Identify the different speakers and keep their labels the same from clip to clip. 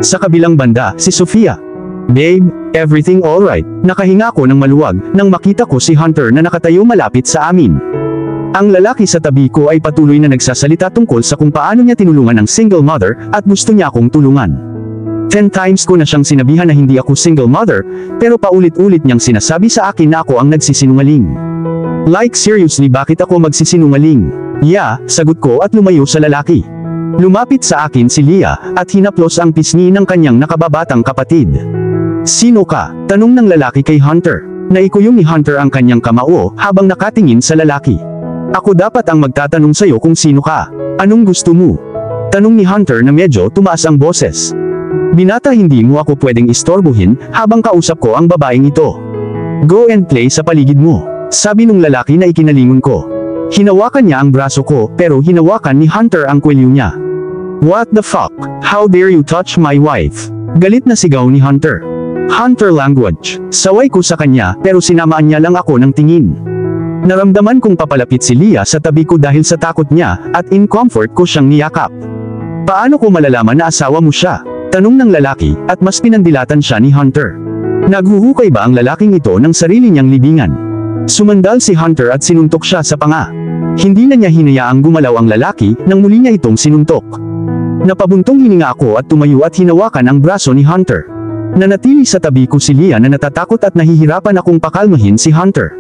Speaker 1: Sa kabilang banda, si Sofia. Babe, everything alright? Nakahinga ko ng maluwag nang makita ko si Hunter na nakatayo malapit sa amin. Ang lalaki sa tabi ko ay patuloy na nagsasalita tungkol sa kung paano niya tinulungan ang single mother at gusto niya akong tulungan. 10 times ko na siyang sinabihan na hindi ako single mother, pero paulit-ulit niyang sinasabi sa akin na ako ang nagsisinungaling. Like seriously, bakit ako magsisinungaling? Yeah, sagot ko at lumayo sa lalaki. Lumapit sa akin si Leah at hinaplos ang pisngi ng kanyang nakababatang kapatid. Sino ka? Tanong ng lalaki kay Hunter. Naikuyong ni Hunter ang kanyang kamao habang nakatingin sa lalaki. Ako dapat ang magtatanong sa'yo kung sino ka. Anong gusto mo? Tanong ni Hunter na medyo tumaas ang boses. Binata, hindi mo ako pwedeng istorbohin habang kausap ko ang babaeng ito. Go and play sa paligid mo, sabi nung lalaki na ikinalingon ko. Hinawakan niya ang braso ko pero hinawakan ni Hunter ang kwelyo niya. What the fuck? How dare you touch my wife? Galit na sigaw ni Hunter. Hunter language. Saway ko sa kanya pero sinamaan niya lang ako ng tingin. Naramdaman kong papalapit si Leah sa tabi ko dahil sa takot niya at in comfort ko siyang niyakap. Paano ko malalaman na asawa mo siya? Tanong ng lalaki at mas pinandilatan siya ni Hunter. Naghuhukay ba ang lalaking ito ng sarili niyang libingan? Sumandal si Hunter at sinuntok siya sa panga. Hindi na niya hinayaang gumalaw ang lalaki nang muli niya itong sinuntok. Napabuntong hininga ako at tumayo at hinawakan ang braso ni Hunter. Nanatili sa tabi ko si Leah na natatakot at nahihirapan akong pakalmahin si Hunter.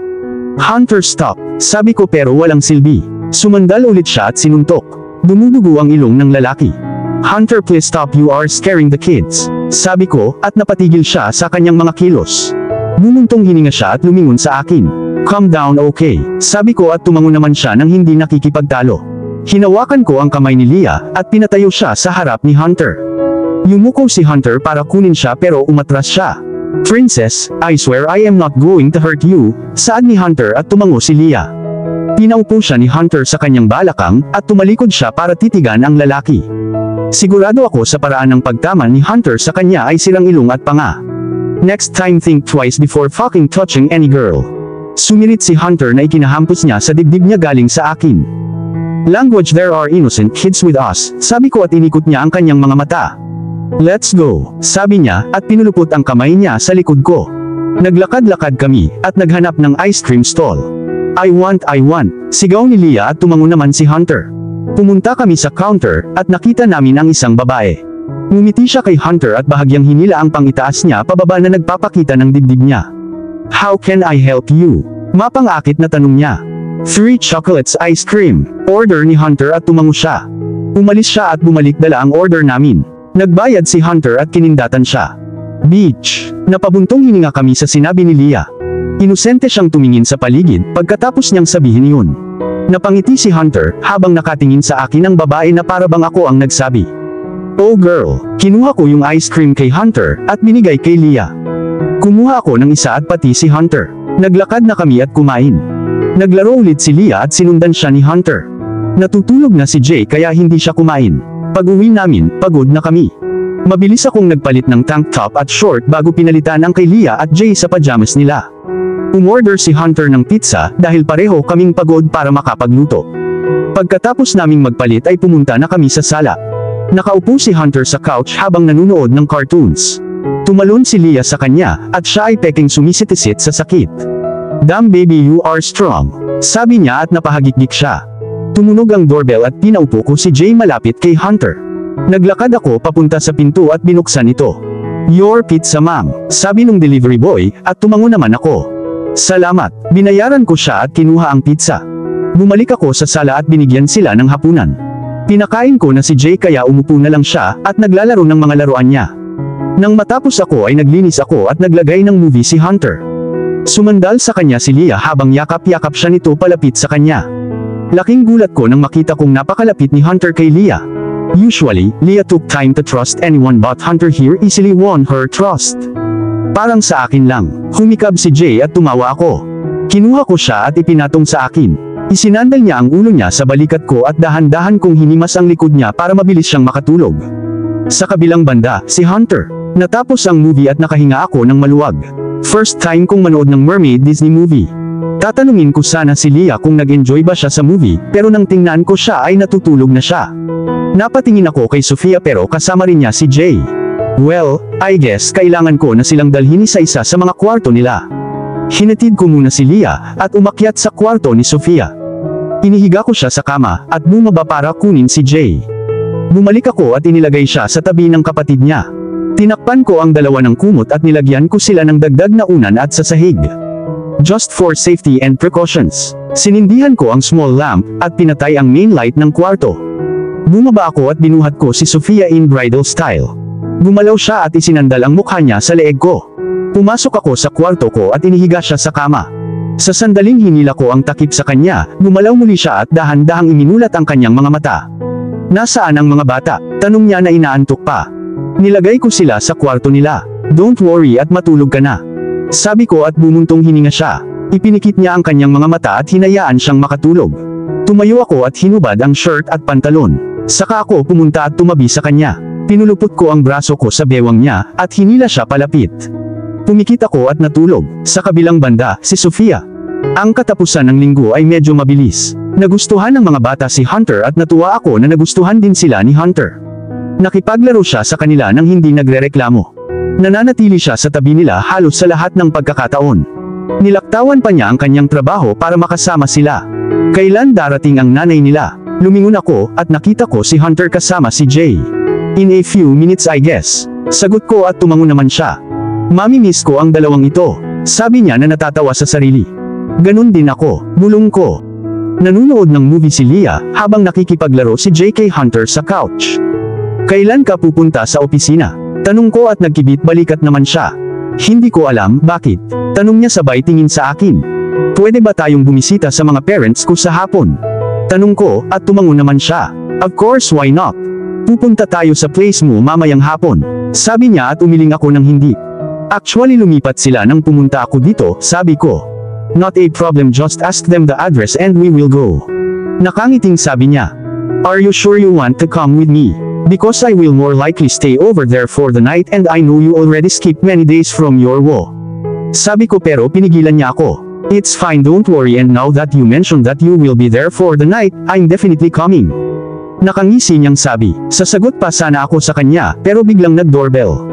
Speaker 1: Hunter, stop, sabi ko pero walang silbi. Sumandal ulit siya at sinuntok. Dumudugo ang ilong ng lalaki. Hunter, please stop, you are scaring the kids, sabi ko at napatigil siya sa kanyang mga kilos. Bumuntong hininga siya at lumingon sa akin. Calm down, okay, sabi ko at tumango naman siya nang hindi nakikipagtalo. Hinawakan ko ang kamay ni Leah at pinatayo siya sa harap ni Hunter. Yumuko si Hunter para kunin siya pero umatras siya. Princess, I swear I am not going to hurt you, saad ni Hunter at tumango si Leah. Pinaupo siya ni Hunter sa kanyang balakang at tumalikod siya para titigan ang lalaki. Sigurado ako sa paraan ng pagtama ni Hunter sa kanya ay sirang ilong at panga. Next time think twice before fucking touching any girl. Sumirit si Hunter na ikinahampos niya sa dibdib niya galing sa akin. Language, there are innocent kids with us, sabi ko at inikot niya ang kanyang mga mata. Let's go, sabi niya at pinulupot ang kamay niya sa likod ko. Naglakad-lakad kami at naghanap ng ice cream stall. I want, sigaw ni Leah at tumango naman si Hunter. Pumunta kami sa counter at nakita namin ang isang babae. Ngumiti siya kay Hunter at bahagyang hinila ang pangitaas niya pababa na nagpapakita ng dibdib niya. How can I help you? Mapangakit na tanong niya. 3 chocolates ice cream, order ni Hunter at tumango siya. Umalis siya at bumalik dala ang order namin. Nagbayad si Hunter at kinindatan siya. Beach. Napabuntong hininga kami sa sinabi ni Leah. Inosente siyang tumingin sa paligid pagkatapos niyang sabihin yun. Napangiti si Hunter habang nakatingin sa akin ang babae na parabang ako ang nagsabi. Oh girl, kinuha ko yung ice cream kay Hunter at binigay kay Leah. Kumuha ako ng isa at pati si Hunter. Naglakad na kami at kumain. Naglaro ulit si Leah at sinundan siya ni Hunter. Natutulog na si Jay kaya hindi siya kumain. Pag-uwi namin, pagod na kami. Mabilis akong nagpalit ng tank top at short bago pinalitan ang kay Leah at Jay sa pajamas nila. Umorder si Hunter ng pizza dahil pareho kaming pagod para makapagluto. Pagkatapos naming magpalit ay pumunta na kami sa sala. Nakaupo si Hunter sa couch habang nanunood ng cartoons. Tumalon si Leah sa kanya at siya ay peking sumisitisit sa sakit. Damn baby, you are strong, sabi niya at napahagikik siya. Tumunog ang doorbell at pinaupo ko si Jay malapit kay Hunter. Naglakad ako papunta sa pinto at binuksan ito. Your pizza, ma'am, sabi nung delivery boy at tumango naman ako. Salamat, binayaran ko siya at kinuha ang pizza. Bumalik ako sa sala at binigyan sila ng hapunan. Pinakain ko na si Jay kaya umupo na lang siya at naglalaro ng mga laruan niya. Nang matapos ako ay naglinis ako at naglagay ng movie si Hunter. Sumandal sa kanya si Leah habang yakap-yakap siya nito palapit sa kanya. Laking gulat ko nang makita kong napakalapit ni Hunter kay Leah. Usually, Leah took time to trust anyone but Hunter here easily won her trust. Parang sa akin lang. Humikab si Jay at tumawa ako. Kinuha ko siya at ipinatong sa akin. Isinandal niya ang ulo niya sa balikat ko at dahan-dahan kong hinimas ang likod niya para mabilis siyang makatulog. Sa kabilang banda, si Hunter. Natapos ang movie at nakahinga ako ng maluwag. First time kong manood ng Mermaid Disney movie. Tatanungin ko sana si Leah kung nag-enjoy ba siya sa movie, pero nang tingnan ko siya ay natutulog na siya. Napatingin ako kay Sofia pero kasama rin niya si Jay. Well, I guess kailangan ko na silang dalhin isa-isa sa mga kwarto nila. Hinatid ko muna si Leah at umakyat sa kwarto ni Sofia. Inihiga ko siya sa kama at bumaba para kunin si Jay. Bumalik ako at inilagay siya sa tabi ng kapatid niya. Tinakpan ko ang dalawa ng kumot at nilagyan ko sila ng dagdag na unan at sasahig. Just for safety and precautions. Sinindihan ko ang small lamp at pinatay ang main light ng kwarto. Bumaba ako at binuhat ko si Sofia in bridal style. Gumalaw siya at isinandal ang mukha niya sa leeg ko. Pumasok ako sa kwarto ko at inihiga siya sa kama. Sa sandaling hinila ko ang takip sa kanya, gumalaw muli siya at dahan-dahang iminulat ang kanyang mga mata. Nasaan ang mga bata? Tanong niya na inaantok pa. Nilagay ko sila sa kwarto nila. Don't worry at matulog ka na. Sabi ko at bumuntong hininga siya. Ipinikit niya ang kanyang mga mata at hinayaan siyang makatulog. Tumayo ako at hinubad ang shirt at pantalon. Saka ako pumunta at tumabi sa kanya. Pinulupot ko ang braso ko sa bewang niya at hinila siya palapit. Pumikit ako at natulog. Sa kabilang banda, si Sofia. Ang katapusan ng linggo ay medyo mabilis. Nagustuhan ng mga bata si Hunter at natuwa ako na nagustuhan din sila ni Hunter. Nakipaglaro siya sa kanila nang hindi nagrereklamo. Nananatili siya sa tabi nila halos sa lahat ng pagkakataon. Nilaktawan pa niya ang kanyang trabaho para makasama sila. Kailan darating ang nanay nila? Lumingon ako at nakita ko si Hunter kasama si Jay. In a few minutes I guess. Sagot ko at tumango naman siya. Mami-miss ko ang dalawang ito. Sabi niya na natatawa sa sarili. Ganun din ako, bulong ko. Nanunood ng movie si Leah habang nakikipaglaro si J.K. Hunter sa couch. Kailan ka pupunta sa opisina? Tanong ko at nagkibit balikat naman siya. Hindi ko alam bakit. Tanong niya sabay tingin sa akin. Pwede ba tayong bumisita sa mga parents ko sa hapon? Tanong ko at tumango naman siya. Of course, why not? Pupunta tayo sa place mo mamayang hapon. Sabi niya at umiling ako ng hindi. Actually lumipat sila nang pumunta ako dito, sabi ko. Not a problem, just ask them the address and we will go. Nakangiting sabi niya. Are you sure you want to come with me? Because I will more likely stay over there for the night and I know you already skipped many days from your wo. Sabi ko pero pinigilan niya ako. It's fine, don't worry, and now that you mentioned that you will be there for the night, I'm definitely coming. Nakangisi niyang sabi. Sasagot pa sana ako sa kanya pero biglang nag-doorbell.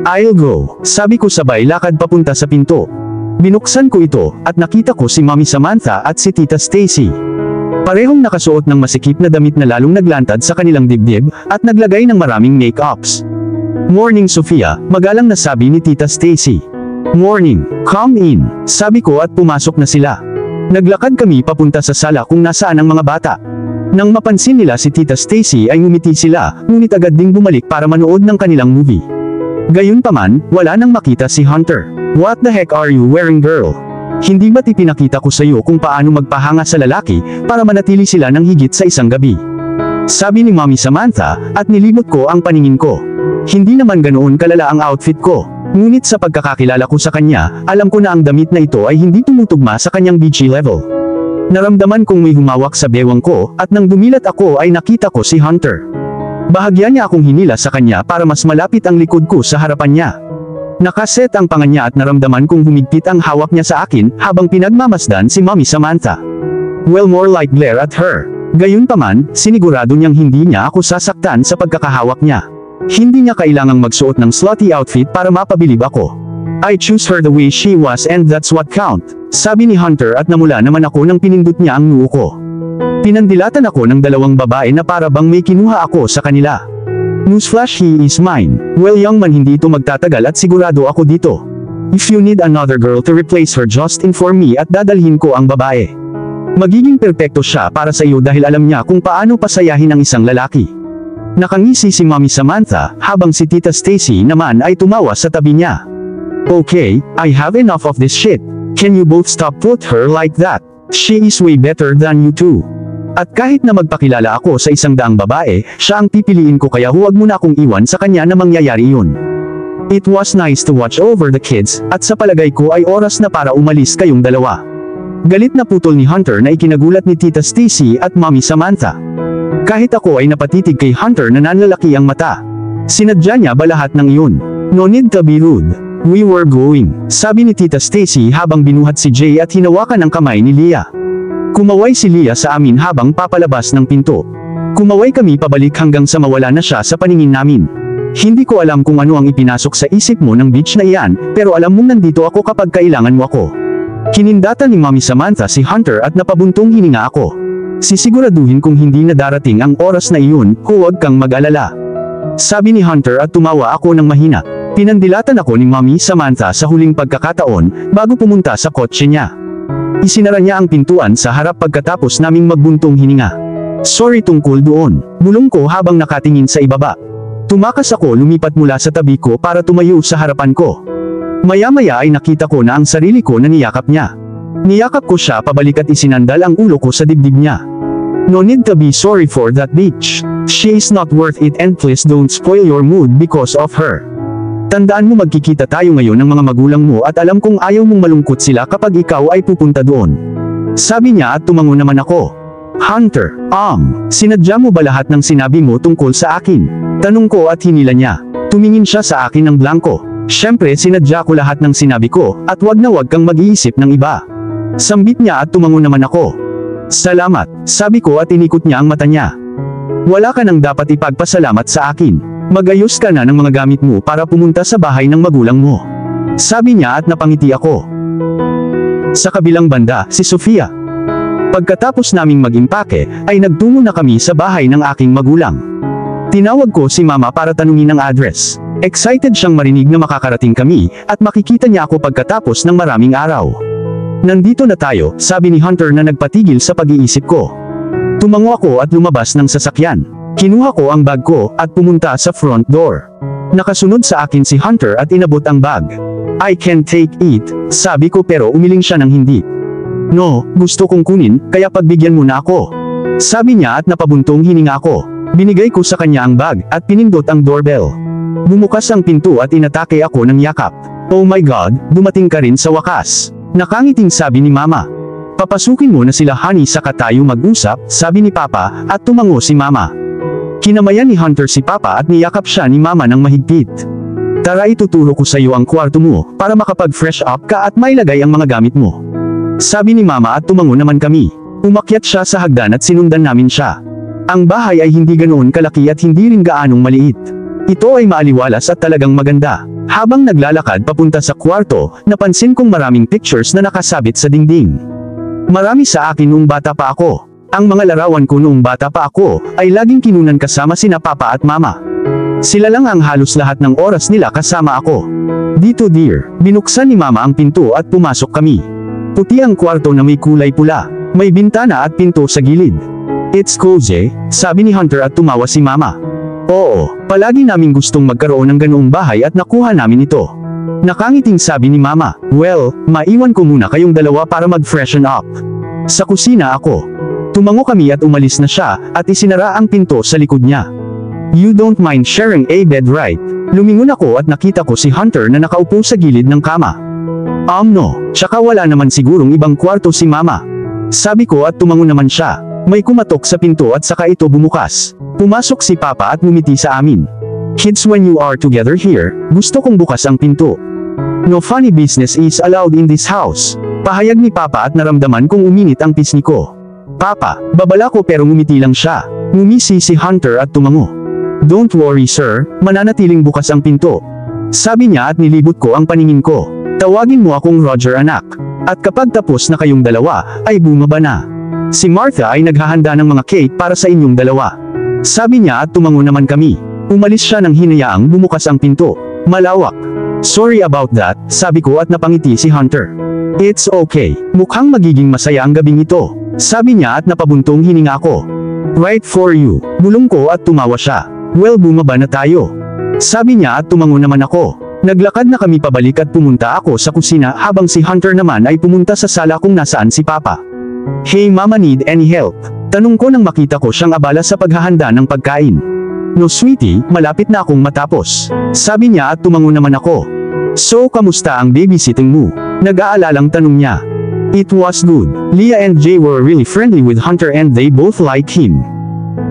Speaker 1: I'll go. Sabi ko sabay lakad papunta sa pinto. Binuksan ko ito, at nakita ko si Mami Samantha at si Tita Stacy. Parehong nakasuot ng masikip na damit na lalong naglantad sa kanilang dibdib, at naglagay ng maraming make-ups. Morning Sofia, magalang na sabi ni Tita Stacy. Morning, come in, sabi ko at pumasok na sila. Naglakad kami papunta sa sala kung nasaan ang mga bata. Nang mapansin nila si Tita Stacy ay ngumiti sila, ngunit agad ding bumalik para manood ng kanilang movie. Gayunpaman, wala nang makita si Hunter. What the heck are you wearing, girl? Hindi ba't ipinakita ko sa iyo kung paano magpahanga sa lalaki para manatili sila ng higit sa isang gabi? Sabi ni Mami Samantha, at nilibot ko ang paningin ko. Hindi naman ganoon kalala ang outfit ko. Ngunit sa pagkakakilala ko sa kanya, alam ko na ang damit na ito ay hindi tumutugma sa kanyang beachy level. Naramdaman kong may humawak sa bewang ko, at nang dumilat ako ay nakita ko si Hunter. Bahagya niya akong hinila sa kanya para mas malapit ang likod ko sa harapan niya. Nakaset ang panga niya at naramdaman kong humigpit ang hawak niya sa akin habang pinagmamasdan si Mami Samantha. Well, more like glare at her. Gayunpaman, sinigurado niyang hindi niya ako sasaktan sa pagkakahawak niya. Hindi niya kailangang magsuot ng slutty outfit para mapabilib ako. I choose her the way she was and that's what count. Sabi ni Hunter at namula naman ako nang pinindot niya ang noo ko. Pinandilatan ako ng dalawang babae na para bang may kinuha ako sa kanila. Newsflash, he is mine. Well, young man, hindi ito magtatagal at sigurado ako dito. If you need another girl to replace her, just inform me at dadalhin ko ang babae. Magiging perpekto siya para sa iyo dahil alam niya kung paano pasayahin ang isang lalaki. Nakangisi si Mami Samantha, habang si Tita Stacy naman ay tumawa sa tabi niya. Okay, I have enough of this shit. Can you both stop put her like that? She is way better than you two. At kahit na magpakilala ako sa 100 babae, siya ang pipiliin ko, kaya huwag mo na akong iwan sa kanya na mangyayari yun. It was nice to watch over the kids, at sa palagay ko ay oras na para umalis kayong dalawa. Galit na putol ni Hunter na ikinagulat ni Tita Stacy at Mami Samantha. Kahit ako ay napatitig kay Hunter na nanlalaki ang mata. Sinadya niya ba lahat ng iyon? No need to be rude. We were going, sabi ni Tita Stacy habang binuhat si Jay at hinawakan ang kamay ni Leah. Kumaway si Leah sa amin habang papalabas ng pinto. Kumaway kami pabalik hanggang sa mawala na siya sa paningin namin. Hindi ko alam kung ano ang ipinasok sa isip mo ng beach na iyan, pero alam mong nandito ako kapag kailangan mo ako. Kinindatan ni Mommy Samantha si Hunter at napabuntong hininga ako. Sisiguraduhin kung hindi na darating ang oras na iyon, huwag kang mag-alala. Sabi ni Hunter at tumawa ako ng mahina. Pinandilatan ako ni Mommy Samantha sa huling pagkakataon, bago pumunta sa kotse niya. Isinara niya ang pintuan sa harap pagkatapos naming magbuntong hininga. Sorry tungkol doon, bulong ko habang nakatingin sa ibaba. Tumakas ako lumipat mula sa tabi ko para tumayo sa harapan ko. Maya-maya ay nakita ko na ang sarili ko na niyakap niya. Niyakap ko siya pabalik at isinandal ang ulo ko sa dibdib niya. No need to be sorry for that bitch. She is not worth it and please don't spoil your mood because of her. Tandaan mo magkikita tayo ngayon ng mga magulang mo at alam kong ayaw mong malungkot sila kapag ikaw ay pupunta doon. Sabi niya at tumango naman ako. Hunter, sinadya mo ba lahat ng sinabi mo tungkol sa akin? Tanong ko at hinila niya. Tumingin siya sa akin ng blanko. Siyempre sinadya ko lahat ng sinabi ko, at wag na wag kang mag-iisip ng iba. Sambit niya at tumango naman ako. Salamat, sabi ko at inikot niya ang mata niya. Wala ka nang dapat ipagpasalamat sa akin. Mag-ayos ka na ng mga gamit mo para pumunta sa bahay ng magulang mo. Sabi niya at napangiti ako. Sa kabilang banda, si Sofia. Pagkatapos naming mag-impake, ay nagtungo na kami sa bahay ng aking magulang. Tinawag ko si Mama para tanungin ang address. Excited siyang marinig na makakarating kami, at makikita niya ako pagkatapos ng maraming araw. Nandito na tayo, sabi ni Hunter na nagpatigil sa pag-iisip ko. Tumango ako at lumabas ng sasakyan. Kinuha ko ang bag ko, at pumunta sa front door. Nakasunod sa akin si Hunter at inabot ang bag. I can take it, sabi ko pero umiling siya ng hindi. No, gusto kong kunin, kaya pagbigyan mo na ako. Sabi niya at napabuntong hininga ako. Binigay ko sa kanya ang bag, at pinindot ang doorbell. Bumukas ang pinto at inatake ako ng yakap. Oh my God, dumating ka rin sa wakas. Nakangiting sabi ni Mama. Papasukin mo na sila honey saka tayo mag-usap, sabi ni Papa, at tumango si Mama. Kinamayan ni Hunter si Papa at niyakap siya ni Mama ng mahigpit. Tara ituturo ko sa iyo ang kwarto mo, para makapag-fresh up ka at mailagay ang mga gamit mo. Sabi ni Mama at tumango naman kami. Umakyat siya sa hagdan at sinundan namin siya. Ang bahay ay hindi ganoon kalaki at hindi rin gaanong maliit. Ito ay maaliwalas at talagang maganda. Habang naglalakad papunta sa kwarto, napansin kong maraming pictures na nakasabit sa dingding. Marami sa akin noong bata pa ako. Ang mga larawan ko noong bata pa ako, ay laging kinunan kasama sina Papa at Mama. Sila lang ang halos lahat ng oras nila kasama ako. Dito dear, binuksan ni Mama ang pinto at pumasok kami. Puti ang kwarto na may kulay pula. May bintana at pinto sa gilid. It's cozy, sabi ni Hunter at tumawa si Mama. Oo, palagi naming gustong magkaroon ng ganoong bahay at nakuha namin ito. Nakangiting sabi ni Mama. Well, maiwan ko muna kayong dalawa para mag-freshen up. Sa kusina ako. Tumango kami at umalis na siya, at isinara ang pinto sa likod niya. You don't mind sharing a bed right? Lumingon ako at nakita ko si Hunter na nakaupo sa gilid ng kama. No, tsaka wala naman sigurong ibang kwarto si Mama. Sabi ko at tumango naman siya. May kumatok sa pinto at saka ito bumukas. Pumasok si Papa at ngumiti sa amin. Kids, when you are together here, gusto kong bukas ang pinto. No funny business is allowed in this house. Pahayag ni Papa at naramdaman kong uminit ang pisngi ko. Papa, babala ko pero ngumiti lang siya. Ngumisi si Hunter at tumango. Don't worry sir, mananatiling bukas ang pinto. Sabi niya at nilibot ko ang paningin ko. Tawagin mo akong Roger anak. At kapag tapos na kayong dalawa, ay bumaba na. Si Martha ay naghahanda ng mga cake para sa inyong dalawa. Sabi niya at tumango naman kami. Umalis siya nang hinayaang bumukas ang pinto. Malawak. Sorry about that, sabi ko at napangiti si Hunter. It's okay, mukhang magiging masaya ang gabing ito. Sabi niya at napabuntong hininga ako. Right for you, bulong ko at tumawa siya. Well bumaba na tayo. Sabi niya at tumango naman ako. Naglakad na kami pabalik at pumunta ako sa kusina habang si Hunter naman ay pumunta sa sala kung nasaan si Papa. Hey Mama, need any help? Tanong ko nang makita ko siyang abala sa paghahanda ng pagkain. No sweetie, malapit na akong matapos. Sabi niya at tumango naman ako. So kamusta ang babysitting mo? Nag-aalalang tanong niya. It was good. Leah and Jay were really friendly with Hunter and they both like him.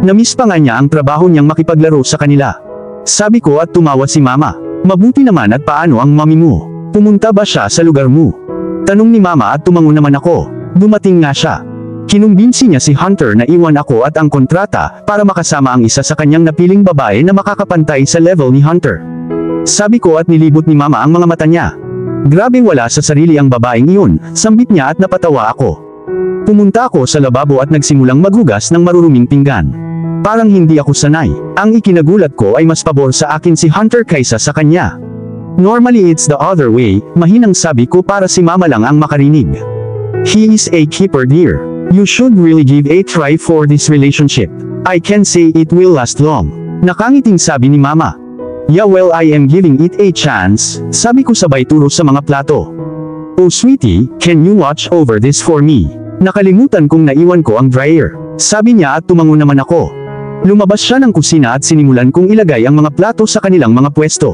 Speaker 1: Namiss pa nga niya ang trabaho niyang makipaglaro sa kanila. Sabi ko at tumawa si Mama. Mabuti naman at paano ang mami mo? Pumunta ba siya sa lugar mo? Tanong ni Mama at tumango naman ako. Dumating nga siya. Kinumbinsi niya si Hunter na iwan ako at ang kontrata para makasama ang isa sa kanyang napiling babae na makakapantay sa level ni Hunter. Sabi ko at nilibot ni Mama ang mga mata niya. Grabe, wala sa sarili ang babaeng iyon, sambit niya at napatawa ako. Pumunta ako sa lababo at nagsimulang maghugas ng maruruming pinggan. Parang hindi ako sanay. Ang ikinagulat ko ay mas pabor sa akin si Hunter kaysa sa kanya. Normally it's the other way, mahinang sabi ko para si Mama lang ang makarinig. He is a keeper, dear. You should really give a try for this relationship. I can say it will last long. Nakangiting sabi ni Mama. Yeah, well, I am giving it a chance, sabi ko sabay turo sa mga plato. Oh sweetie, can you watch over this for me? Nakalimutan kong naiwan ko ang dryer, sabi niya at tumango naman ako. Lumabas siya ng kusina at sinimulan kong ilagay ang mga plato sa kanilang mga pwesto.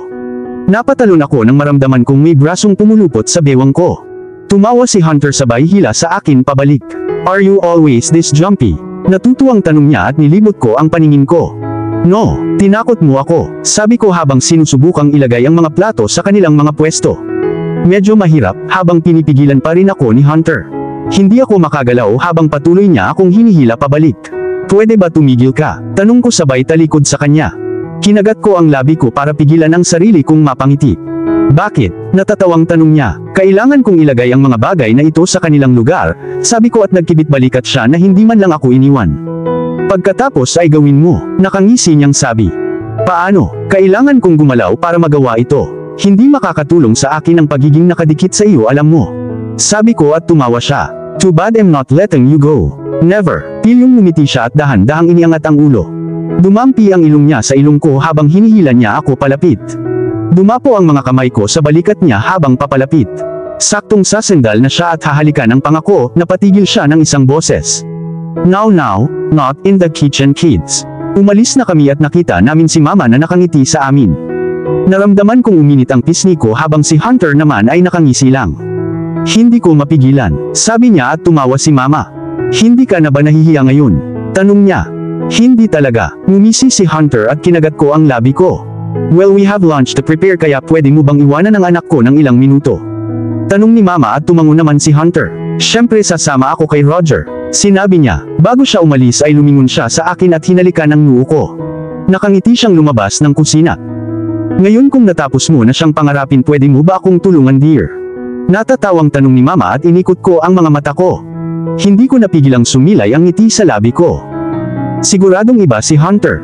Speaker 1: Napatalon ako nang maramdaman kong may brasong pumulupot sa bewang ko. Tumawa si Hunter sabay hila sa akin pabalik. Are you always this jumpy? Natutuwang tanong niya at nilibot ko ang paningin ko. No, tinakot mo ako, sabi ko habang sinusubukang ilagay ang mga plato sa kanilang mga pwesto. Medyo mahirap habang pinipigilan pa rin ako ni Hunter. Hindi ako makagalaw habang patuloy niya akong hinihila pabalik. Pwede ba tumigil ka? Tanong ko sabay talikod sa kanya. Kinagat ko ang labi ko para pigilan ang sarili kong mapangiti. Bakit? Natatawang tanong niya. Kailangan kong ilagay ang mga bagay na ito sa kanilang lugar, sabi ko at nagkibit balikat siya na hindi man lang ako iniwan. Pagkatapos ay gawin mo, nakangisi niyang sabi. Paano? Kailangan kong gumalaw para magawa ito. Hindi makakatulong sa akin ang pagiging nakadikit sa iyo, alam mo. Sabi ko at tumawa siya. Too bad I'm not letting you go. Never. Pilyong ngumiti siya at dahan-dahang iniangat ang ulo. Dumampi ang ilong niya sa ilong ko habang hinihila niya ako palapit. Dumapo ang mga kamay ko sa balikat niya habang papalapit. Saktong sasendal na siya at hahalikan ang pangako, napatigil siya ng isang boses. Now, not in the kitchen, kids. Umalis na kami at nakita namin si Mama na nakangiti sa amin. Naramdaman kong uminit ang pisngi ko habang si Hunter naman ay nakangisi lang. Hindi ko mapigilan, sabi niya at tumawa si Mama. Hindi ka na ba nahihiya ngayon? Tanong niya. Hindi talaga, ngumisi si Hunter at kinagat ko ang labi ko. Well, we have lunch to prepare kaya pwede mo bang iwanan ang anak ko ng ilang minuto? Tanong ni Mama at tumango naman si Hunter. Siyempre sasama ako kay Roger, sinabi niya. Bago siya umalis ay lumingon siya sa akin at hinalikan ang noo ko. Nakangiti siyang lumabas ng kusina. Ngayon kung natapos mo na siyang pangarapin, pwede mo ba akong tulungan, dear? Natatawang tanong ni Mama at inikot ko ang mga mata ko. Hindi ko napigilang sumilay ang ngiti sa labi ko. Siguradong iba si Hunter.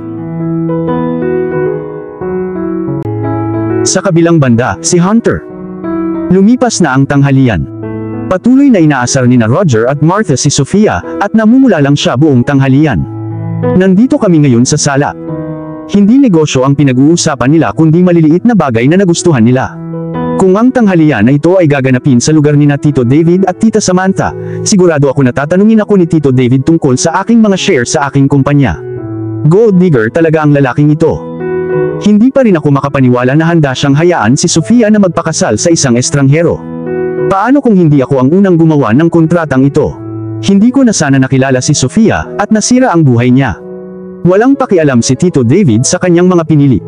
Speaker 1: Sa kabilang banda, si Hunter. Lumipas na ang tanghalian. Patuloy na inaasar ni na Roger at Martha si Sofia, at namumula lang siya buong tanghalian. Nandito kami ngayon sa sala. Hindi negosyo ang pinag-uusapan nila kundi maliliit na bagay na nagustuhan nila. Kung ang tanghalian na ito ay gaganapin sa lugar ni na Tito David at Tita Samantha, sigurado ako na tatanungin ako ni Tito David tungkol sa aking mga share sa aking kumpanya. Gold digger talaga ang lalaking ito. Hindi pa rin ako makapaniwala na handa siyang hayaan si Sofia na magpakasal sa isang estranghero. Paano kung hindi ako ang unang gumawa ng kontratang ito? Hindi ko na sana nakilala si Sofia at nasira ang buhay niya. Walang pakialam si Tito David sa kanyang mga pinili.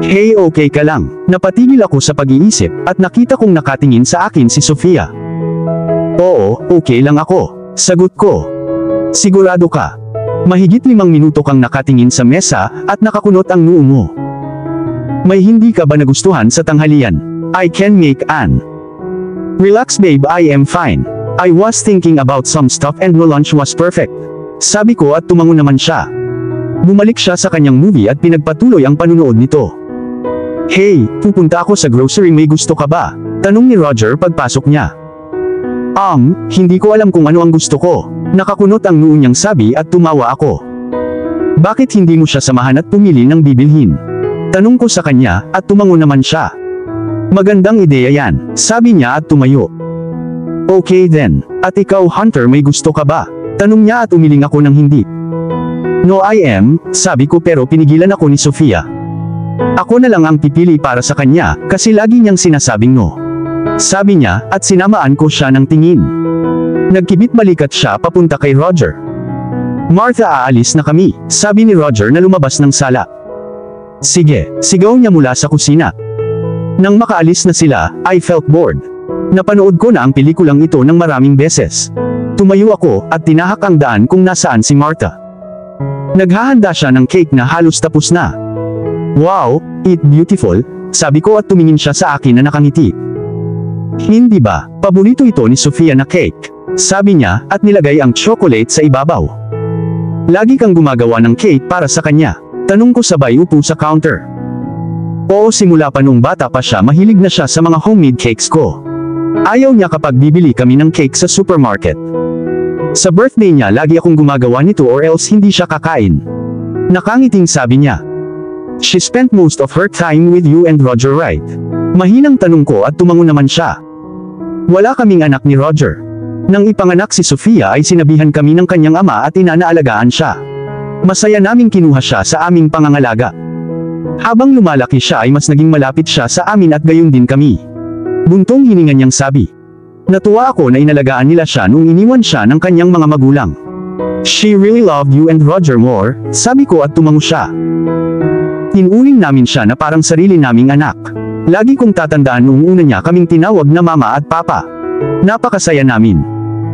Speaker 1: Hey, okay ka lang? Napatigil ako sa pag-iisip at nakita kong nakatingin sa akin si Sofia. Oo, okay lang ako. Sagot ko. Sigurado ka? Mahigit 5 minuto kang nakatingin sa mesa at nakakunot ang noo mo. May hindi ka ba nagustuhan sa tanghalian? I can make an. Relax babe, I am fine. I was thinking about some stuff and no lunch was perfect. Sabi ko at tumango naman siya. Bumalik siya sa kanyang movie at pinagpatuloy ang panunood nito. Hey, pupunta ako sa grocery, may gusto ka ba? Tanong ni Roger pagpasok niya. Hindi ko alam kung ano ang gusto ko. Nakakunot ang noo niyang sabi at tumawa ako. Bakit hindi mo siya samahan at pumili ng bibilhin? Tanong ko sa kanya at tumango naman siya. Magandang ideya yan, sabi niya at tumayo. Okay then, at ikaw Hunter, may gusto ka ba? Tanong niya at umiling ako ng hindi. No I am, sabi ko pero pinigilan ako ni Sofia. Ako na lang ang pipili para sa kanya kasi lagi niyang sinasabing no. Sabi niya at sinamaan ko siya ng tingin. Nagkibit balikat siya papunta kay Roger. Martha, aalis na kami, sabi ni Roger na lumabas ng sala. Sige, sigaw niya mula sa kusina. Nang makaalis na sila, I felt bored. Napanood ko na ang pelikulang ito ng maraming beses. Tumayo ako at tinahak ang daan kung nasaan si Martha. Naghahanda siya ng cake na halos tapos na. Wow, it's beautiful, sabi ko at tumingin siya sa akin na nakangiti. Hindi ba, paborito ito ni Sofia na cake? Sabi niya at nilagay ang chocolate sa ibabaw. Lagi kang gumagawa ng cake para sa kanya. Tanong ko sabay upo sa counter. Oo, simula pa nung bata pa siya mahilig na siya sa mga homemade cakes ko. Ayaw niya kapag bibili kami ng cake sa supermarket. Sa birthday niya lagi akong gumagawa nito or else hindi siya kakain. Nakangiting sabi niya. She spent most of her time with you and Roger, right? Mahinang tanong ko at tumango naman siya. Wala kaming anak ni Roger. Nang ipanganak si Sofia ay sinabihan kami ng kanyang ama at ina na alagaan siya. Masaya naming kinuha siya sa aming pangangalaga. Habang lumalaki siya ay mas naging malapit siya sa amin at gayon din kami. Buntong hininga niyang sabi. Natuwa ako na inalagaan nila siya nung iniwan siya ng kanyang mga magulang. She really loved you and Roger more, sabi ko at tumango siya. Tinuring namin siya na parang sarili naming anak. Lagi kong tatandaan noong una niya kaming tinawag na mama at papa. Napakasaya namin.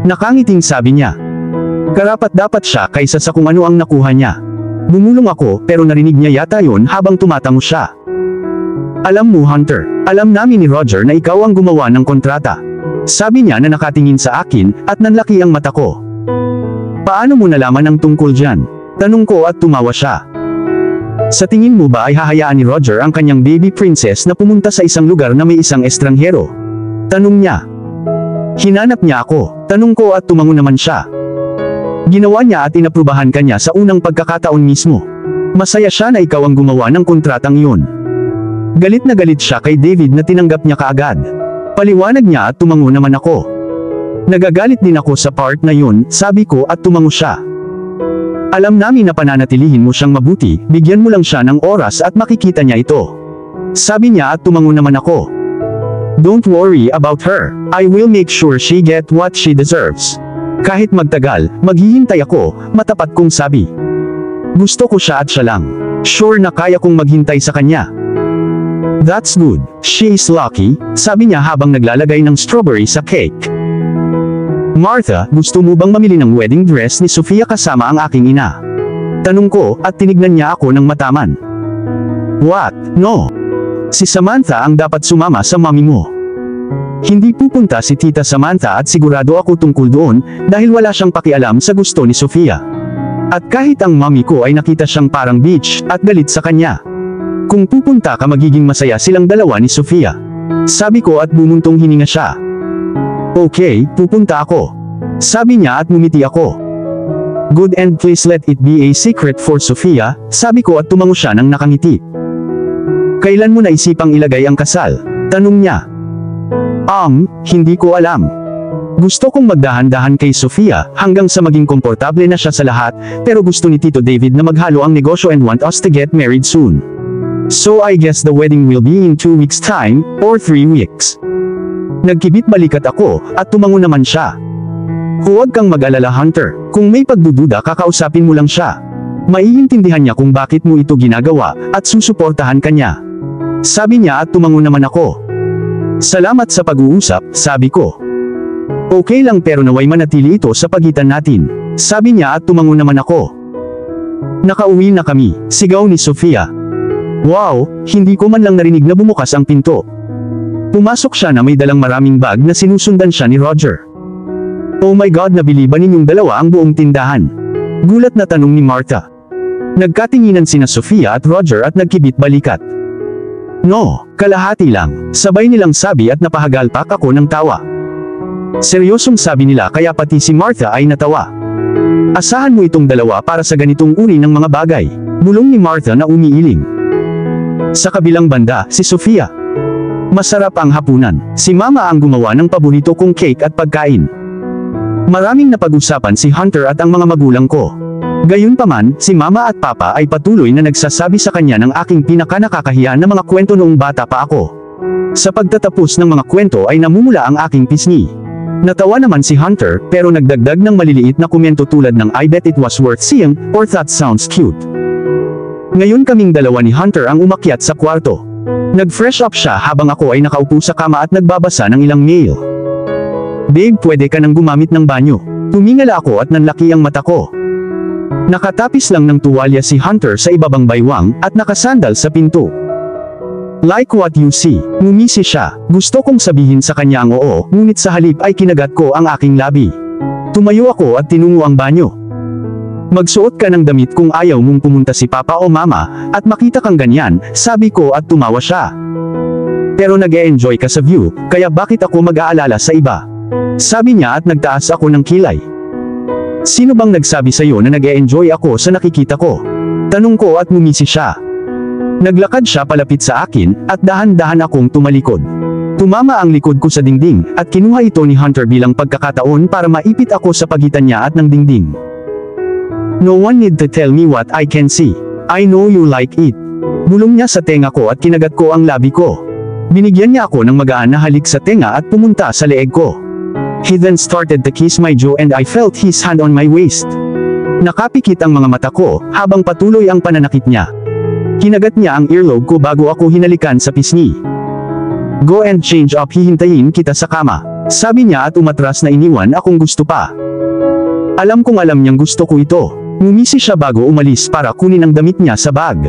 Speaker 1: Nakangiting sabi niya. Karapat-dapat siya kaysa sa kung ano ang nakuha niya. Bumulong ako pero narinig niya yata yon habang tumatango siya. Alam mo Hunter, alam namin ni Roger na ikaw ang gumawa ng kontrata. Sabi niya na nakatingin sa akin at nanlaki ang mata ko. Paano mo nalaman ang tungkol dyan? Tanong ko at tumawa siya. Sa tingin mo ba ay hahayaan ni Roger ang kanyang baby princess na pumunta sa isang lugar na may isang estranghero? Tanong niya. Hinanap niya ako. Tanong ko at tumango naman siya. Ginawa niya at inaprubahan kanya sa unang pagkakataon mismo. Masaya siya na ikaw ang gumawa ng kontratang iyon. Galit na galit siya kay David na tinanggap niya kaagad. Paliwanag niya at tumango naman ako. Nagagalit din ako sa part na yun, sabi ko at tumango siya. Alam namin na pananatilihin mo siyang mabuti, bigyan mo lang siya ng oras at makikita niya ito. Sabi niya at tumango naman ako. Don't worry about her, I will make sure she get what she deserves. Kahit magtagal, maghihintay ako, matapat kong sabi. Gusto ko siya at siya lang. Sure na kaya kong maghintay sa kanya. That's good, she is lucky, sabi niya habang naglalagay ng strawberry sa cake. Martha, gusto mo bang mamili ng wedding dress ni Sofia kasama ang aking ina? Tanong ko at tinignan niya ako ng mataman. What? No. Si Samantha ang dapat sumama sa mami mo. Hindi pupunta si Tita Samantha at sigurado ako tungkol doon dahil wala siyang pakialam sa gusto ni Sofia. At kahit ang mami ko ay nakita siyang parang bitch at galit sa kanya. Kung pupunta ka magiging masaya silang dalawa ni Sofia. Sabi ko at bumuntong hininga siya. Okay, pupunta ako. Sabi niya at ngumiti ako. Good and please let it be a secret for Sofia, sabi ko at tumango siya nang nakangiti. Kailan mo naisipang ilagay ang kasal? Tanong niya. Hindi ko alam. Gusto kong magdahan-dahan kay Sofia hanggang sa maging komportable na siya sa lahat, pero gusto ni Tito David na maghalo ang negosyo and want us to get married soon. So I guess the wedding will be in 2 weeks time, or 3 weeks. Nagkibit balikat ako, at tumango naman siya. Huwag kang mag-alala Hunter, kung may pagdududa kakausapin mo lang siya. Maiintindihan niya kung bakit mo ito ginagawa, at susuportahan ka niya. Sabi niya at tumango naman ako. Salamat sa pag-uusap, sabi ko. Okay lang pero naway manatili ito sa pagitan natin. Sabi niya at tumango naman ako. Nakauwi na kami, sigaw ni Sofia. Wow, hindi ko man lang narinig na bumukas ang pinto. Pumasok siya na may dalang maraming bag na sinusundan siya ni Roger. Oh my God, nabili ba ninyong dalawa ang buong tindahan? Gulat na tanong ni Martha. Nagkatinginan sina Sofia at Roger at nagkibit balikat. No, kalahati lang, sabay nilang sabi at napahagalpak ako ng tawa. Seryosong sabi nila kaya pati si Martha ay natawa. Asahan mo itong dalawa para sa ganitong uri ng mga bagay, bulong ni Martha na umiiling. Sa kabilang banda, si Sofia. Masarap ang hapunan. Si Mama ang gumawa ng paborito kong cake at pagkain. Maraming napag-usapan si Hunter at ang mga magulang ko. Gayunpaman, si Mama at Papa ay patuloy na nagsasabi sa kanya ng aking pinakanakakahiya na mga kwento noong bata pa ako. Sa pagtatapos ng mga kwento ay namumula ang aking pisngi. Natawa naman si Hunter pero nagdagdag ng maliliit na komento tulad ng I bet it was worth seeing or that sounds cute. Ngayon kaming dalawa ni Hunter ang umakyat sa kwarto. Nag-fresh up siya habang ako ay nakaupo sa kama at nagbabasa ng ilang mail. Babe, pwede ka nang gumamit ng banyo. Tumingala ako at nanlaki ang mata ko. Nakatapis lang ng tuwalya si Hunter sa ibabang baywang at nakasandal sa pinto. Like what you see, ngumisi siya. Gusto kong sabihin sa kanya ang oo, ngunit sa halip ay kinagat ko ang aking labi. Tumayo ako at tinungo ang banyo. Magsuot ka ng damit kung ayaw mong pumunta si Papa o Mama, at makita kang ganyan, sabi ko at tumawa siya. Pero nag-e-enjoy ka sa view, kaya bakit ako mag-aalala sa iba? Sabi niya at nagtaas ako ng kilay. Sino bang nagsabi sa'yo na nag-e-enjoy ako sa nakikita ko? Tanong ko at ngumisi siya. Naglakad siya palapit sa akin, at dahan-dahan akong tumalikod. Tumama ang likod ko sa dingding, at kinuha ito ni Hunter bilang pagkakataon para maipit ako sa pagitan niya at ng dingding. No one need to tell me what I can see. I know you like it. Bulong niya sa tenga ko at kinagat ko ang labi ko. Binigyan niya ako ng magaan na halik sa tenga at pumunta sa leeg ko. He then started to kiss my jaw and I felt his hand on my waist. Nakapikit ang mga mata ko, habang patuloy ang pananakit niya. Kinagat niya ang earlobe ko bago ako hinalikan sa pisngi. Go and change up, hihintayin kita sa kama. Sabi niya at umatras na iniwan akong gusto pa. Alam kong alam niyang gusto ko ito. Ngumisi siya bago umalis para kunin ang damit niya sa bag.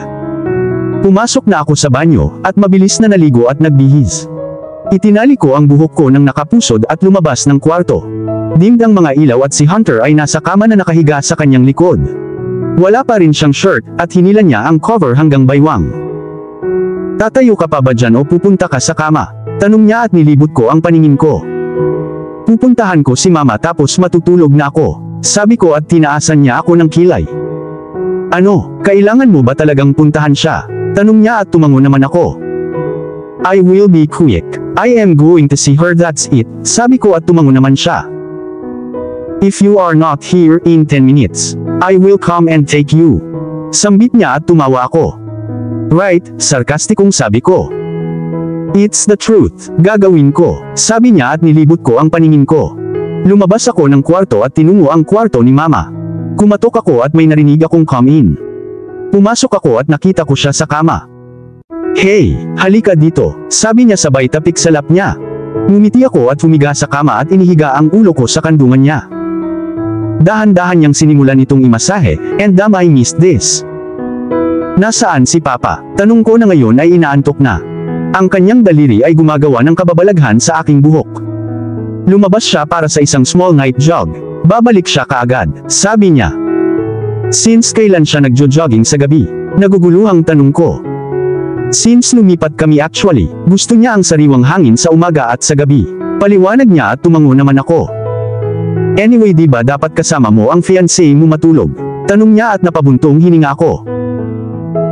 Speaker 1: Pumasok na ako sa banyo, at mabilis na naligo at nagbihis. Itinali ko ang buhok ko ng nakapusod at lumabas ng kwarto. Dimmed ang mga ilaw at si Hunter ay nasa kama na nakahiga sa kanyang likod. Wala pa rin siyang shirt, at hinila niya ang cover hanggang baywang. Tatayo ka pa ba dyan o pupunta ka sa kama? Tanong niya at nilibot ko ang paningin ko. Pupuntahan ko si Mama tapos matutulog na ako, sabi ko at tinaasan niya ako ng kilay. Ano, kailangan mo ba talagang puntahan siya? Tanong niya at tumango naman ako. I will be quick. I am going to see her, that's it, sabi ko at tumango naman siya. If you are not here in 10 minutes, I will come and take you. Sambit niya at tumawa ako. Right, sarkastikong sabi ko. It's the truth, gagawin ko, sabi niya at nilibot ko ang paningin ko. Lumabas ako ng kwarto at tinungo ang kwarto ni Mama. Kumatok ako at may narinig akong come in. Pumasok ako at nakita ko siya sa kama. Hey, halika dito, sabi niya sabay tapik sa lap niya. Ngumiti ako at humiga sa kama at inihiga ang ulo ko sa kandungan niya. Dahan-dahan niyang sinimulan itong imasahe, and damn I missed this. Nasaan si Papa? Tanong ko na ngayon ay inaantok na. Ang kanyang daliri ay gumagawa ng kababalaghan sa aking buhok. Lumabas siya para sa isang small night jog. Babalik siya kaagad, sabi niya. Since kailan siya nagjo-jogging sa gabi? Naguguluhang tanong ko. Since lumipat kami actually, gusto niya ang sariwang hangin sa umaga at sa gabi. Paliwanag niya at tumango naman ako. Anyway, di ba dapat kasama mo ang fiancé mo matulog? Tanong niya at napabuntong hininga ako.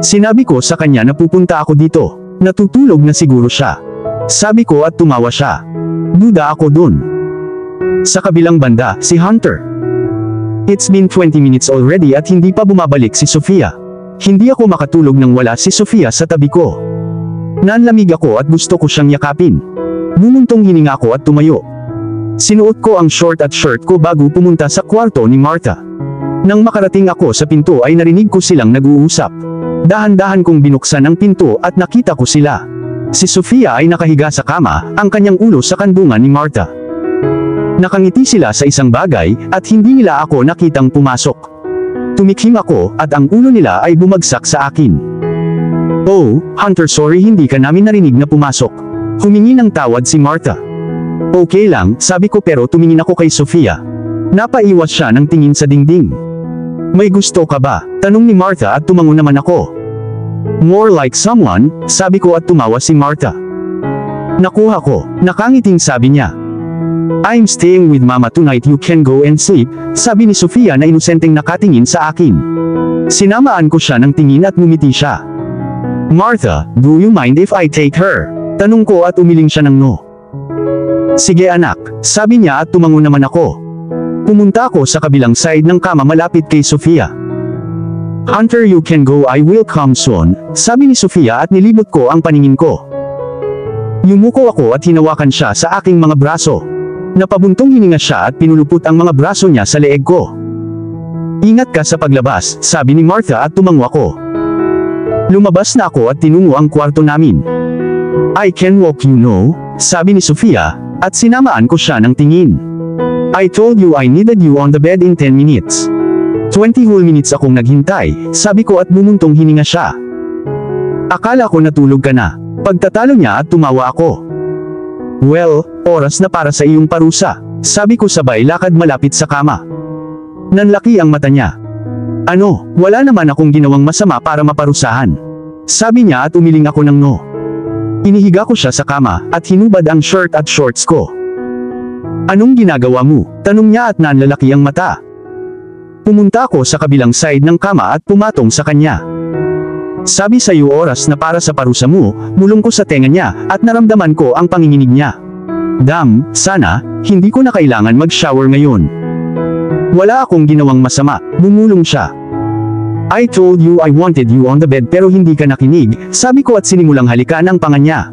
Speaker 1: Sinabi ko sa kanya na pupunta ako dito. Natutulog na siguro siya. Sabi ko at tumawa siya. Duda ako dun. Sa kabilang banda, si Hunter. It's been 20 minutes already at hindi pa bumabalik si Sofia. Hindi ako makatulog nang wala si Sofia sa tabi ko. Nanlamig ako at gusto ko siyang yakapin. Bumuntong hininga ko at tumayo. Sinuot ko ang short at shirt ko bago pumunta sa kwarto ni Martha. Nang makarating ako sa pinto ay narinig ko silang nag-uusap. Dahan-dahan kong binuksan ang pinto at nakita ko sila. Si Sofia ay nakahiga sa kama, ang kanyang ulo sa kandungan ni Martha. Nakangiti sila sa isang bagay, at hindi nila ako nakitang pumasok. Tumikhim ako, at ang ulo nila ay bumagsak sa akin. Oh, Hunter, sorry hindi ka namin narinig na pumasok. Humingi ng tawad si Martha. Okay lang, sabi ko pero tumingin ako kay Sofia. Napaiwas siya ng tingin sa dingding. May gusto ka ba? Tanong ni Martha at tumango naman ako. More like someone, sabi ko at tumawa si Martha. Nakuha ko, nakangiting sabi niya. I'm staying with Mama tonight, you can go and sleep, sabi ni Sofia na inosenteng nakatingin sa akin. Sinamaan ko siya ng tingin at ngumiti siya. Martha, do you mind if I take her? Tanong ko at umiling siya ng no. Sige anak, sabi niya at tumango naman ako. Pumunta ako sa kabilang side ng kama malapit kay Sofia. Hunter, you can go, I will come soon, sabi ni Sofia at nilibot ko ang paningin ko. Yumuko ako at hinawakan siya sa aking mga braso. Napabuntong hininga siya at pinulupot ang mga braso niya sa leeg ko. Ingat ka sa paglabas, sabi ni Martha at tumango ako. Lumabas na ako at tinungo ang kwarto namin. I can walk, you know, sabi ni Sofia, at sinamaan ko siya ng tingin. I told you I needed you on the bed in 10 minutes. 20 whole minutes akong naghintay, sabi ko at bumuntong hininga siya. Akala ko natulog ka na. Pagtatalo niya at tumawa ako. Well, oras na para sa iyong parusa, sabi ko sabay lakad malapit sa kama. Nanlaki ang mata niya. Ano, wala naman akong ginawang masama para maparusahan. Sabi niya at umiling ako ng no. Inihiga ko siya sa kama at hinubad ang shirt at shorts ko. Anong ginagawa mo? Tanong niya at nanlalaki ang mata. Pumunta ako sa kabilang side ng kama at pumatong sa kanya. Sabi sa iyo oras na para sa parusa mo, mulong ko sa tenga niya at naramdaman ko ang panginginig niya. Damn, sana, hindi ko na kailangan mag-shower ngayon. Wala akong ginawang masama, bumulong siya. I told you I wanted you on the bed pero hindi ka nakinig, sabi ko at sinimulang halikan ang panga niya.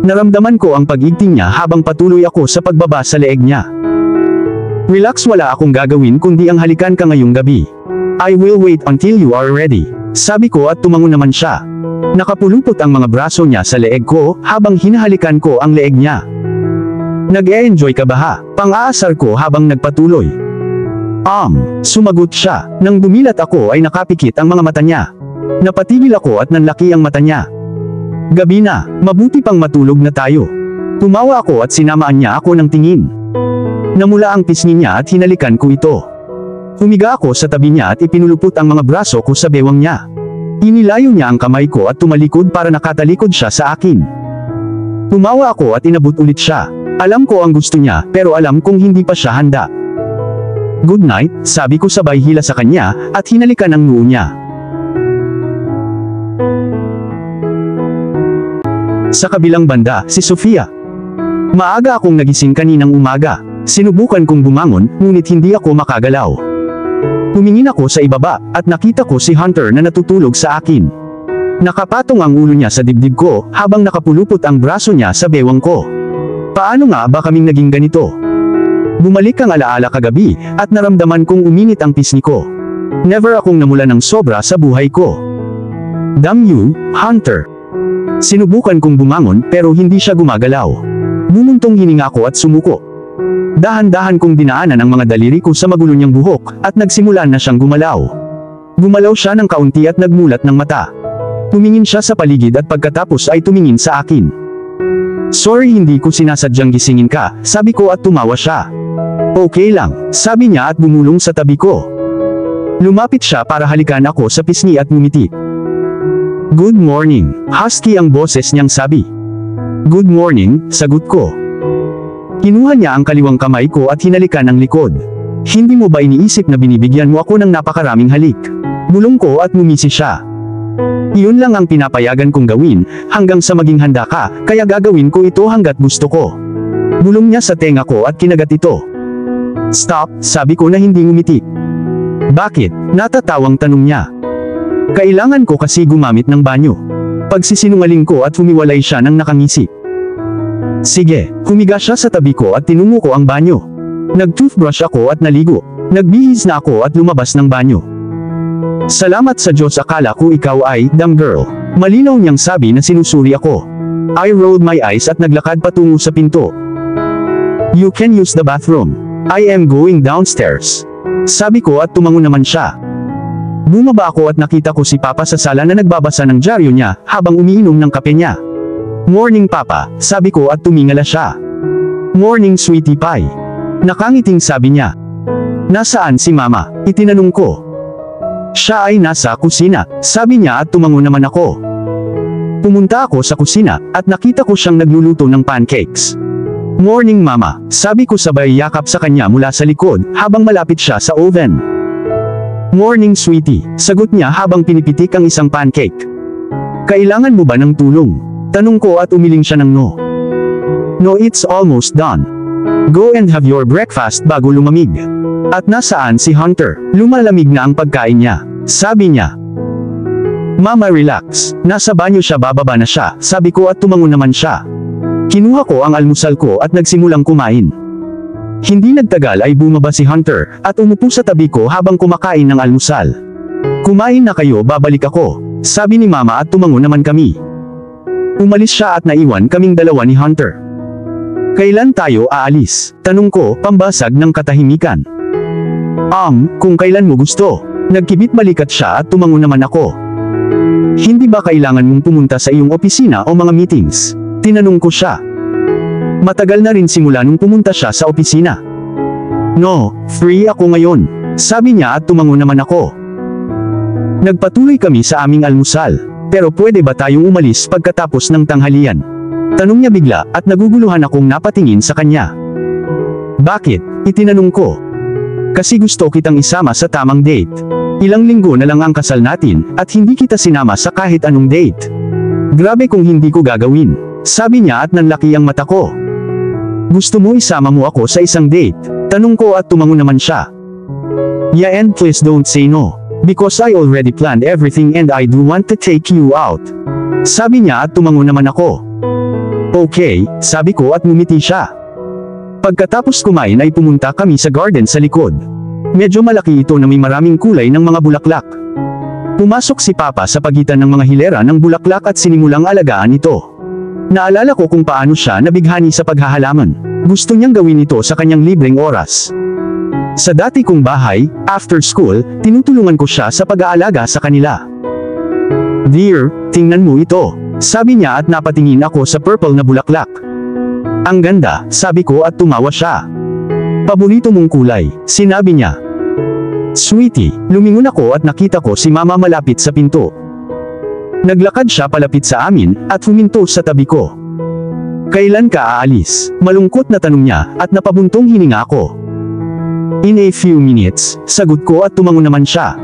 Speaker 1: Naramdaman ko ang pag-igting niya habang patuloy ako sa pagbaba sa leeg niya. Relax, wala akong gagawin kundi ang halikan ka ngayong gabi. I will wait until you are ready, sabi ko at tumango naman siya. Nakapulupot ang mga braso niya sa leeg ko habang hinahalikan ko ang leeg niya. Nag-e-enjoy ka ba ha? Pang-aasar ko habang nagpatuloy. Sumagot siya. Nang bumilat ako ay nakapikit ang mga mata niya. Napatigil ako at nanlaki ang mata niya. Gabi na, mabuti pang matulog na tayo. Tumawa ako at sinamaan niya ako ng tingin. Namula ang pisngi niya at hinalikan ko ito. Humiga ako sa tabi niya at ipinulupot ang mga braso ko sa bewang niya. Inilayo niya ang kamay ko at tumalikod para nakatalikod siya sa akin. Tumawa ako at inabot ulit siya. Alam ko ang gusto niya pero alam kong hindi pa siya handa. Good night, sabi ko sabay hila sa kanya at hinalikan ang noo niya. Sa kabilang banda, si Sofia. Maaga akong nagising kaninang umaga. Sinubukan kong bumangon, ngunit hindi ako makagalaw. Tumingin ako sa ibaba, at nakita ko si Hunter na natutulog sa akin. Nakapatong ang ulo niya sa dibdib ko, habang nakapulupot ang braso niya sa bewang ko. Paano nga ba kaming naging ganito? Bumalik ang alaala kagabi, at naramdaman kong uminit ang pisngi ko. Never akong namula ng sobra sa buhay ko. Damn you, Hunter. Sinubukan kong bumangon, pero hindi siya gumagalaw. Bumuntong hininga ko at sumuko. Dahan-dahan kong dinaanan ang mga daliri ko sa magulo niyang buhok, at nagsimula na siyang gumalaw. Gumalaw siya ng kaunti at nagmulat ng mata. Tumingin siya sa paligid at pagkatapos ay tumingin sa akin. Sorry, hindi ko sinasadyang gisingin ka, sabi ko at tumawa siya. Okay lang, sabi niya at bumulong sa tabi ko. Lumapit siya para halikan ako sa pisngi at ngumiti. Good morning, husky ang boses niyang sabi. Good morning, sagot ko. Kinuha niya ang kaliwang kamay ko at hinalikan ang likod. Hindi mo ba iniisip na binibigyan mo ako ng napakaraming halik? Bulong ko at ngumisi siya. Iyon lang ang pinapayagan kong gawin, hanggang sa maging handa ka, kaya gagawin ko ito hanggat gusto ko. Bulong niya sa tenga ko at kinagat ito. Stop, sabi ko na hindi ngumiti. Bakit? Natatawang tanong niya. Kailangan ko kasi gumamit ng banyo. Pagsisinungaling ko at humiwalay siya ng nakangisi. Sige, humiga siya sa tabi ko at tinungo ko ang banyo. Nag-toothbrush ako at naligo. Nagbihis na ako at lumabas ng banyo. Salamat sa Diyos, akala ko ikaw ay dumb girl. Malinaw niyang sabi na sinusuri ako. I rolled my eyes at naglakad patungo sa pinto. You can use the bathroom. I am going downstairs. Sabi ko at tumango naman siya. Bumaba ako at nakita ko si Papa sa sala na nagbabasa ng dyaryo niya habang umiinom ng kape niya. Morning Papa, sabi ko at tumingala siya. Morning sweetie pie. Nakangiting sabi niya. Nasaan si Mama? Itinanong ko. Siya ay nasa kusina, sabi niya at tumango naman ako. Pumunta ako sa kusina at nakita ko siyang nagluluto ng pancakes. Morning Mama, sabi ko sabay yakap sa kanya mula sa likod habang malapit siya sa oven. Morning sweetie, sagot niya habang pinipitik ang isang pancake. Kailangan mo ba ng tulong? Tanong ko at umiling siya ng no. No, it's almost done. Go and have your breakfast bago lumamig. At nasaan si Hunter? Lumalamig na ang pagkain niya. Sabi niya. Mama relax, nasa banyo siya, bababa na siya, sabi ko at tumango naman siya. Kinuha ko ang almusal ko at nagsimulang kumain. Hindi nagtagal ay bumaba si Hunter at umupo sa tabi ko habang kumakain ng almusal. Kumain na kayo, babalik ako, sabi ni Mama at tumango naman kami. Umalis siya at naiwan kaming dalawa ni Hunter. Kailan tayo aalis? Tanong ko, pambasag ng katahimikan. Kung kailan mo gusto. Nagkibit balikat siya at tumango naman ako. Hindi ba kailangan mong pumunta sa iyong opisina o mga meetings? Tinanong ko siya. Matagal na rin simula nung pumunta siya sa opisina. No, free ako ngayon. Sabi niya at tumango naman ako. Nagpatuloy kami sa aming almusal. Pero pwede ba tayong umalis pagkatapos ng tanghalian? Tanong niya bigla at naguguluhan akong napatingin sa kanya. Bakit? Itinanong ko. Kasi gusto kitang isama sa tamang date. Ilang linggo na lang ang kasal natin at hindi kita sinama sa kahit anong date. Grabe kung hindi ko gagawin. Sabi niya at nanlaki ang mata ko. Gusto mo isama mo ako sa isang date? Tanong ko at tumango naman siya. Yeah, and please don't say no. Because I already planned everything and I do want to take you out. Sabi niya at tumango naman ako. Okay, sabi ko at ngumiti siya. Pagkatapos kumain ay pumunta kami sa garden sa likod. Medyo malaki ito na may maraming kulay ng mga bulaklak. Pumasok si Papa sa pagitan ng mga hilera ng bulaklak at sinimulang alagaan ito. Naalala ko kung paano siya nabighani sa paghahalaman. Gusto niyang gawin ito sa kanyang libreng oras. Sa dati kong bahay, after school, tinutulungan ko siya sa pag-aalaga sa kanila. Dear, tingnan mo ito. Sabi niya at napatingin ako sa purple na bulaklak. Ang ganda, sabi ko at tumawa siya. Paborito mong kulay, sinabi niya. Sweetie, lumingon ako at nakita ko si Mama malapit sa pinto. Naglakad siya palapit sa amin at huminto sa tabi ko. Kailan ka aalis? Malungkot na tanong niya at napabuntong hininga ako. In a few minutes, sagot ko at tumango naman siya.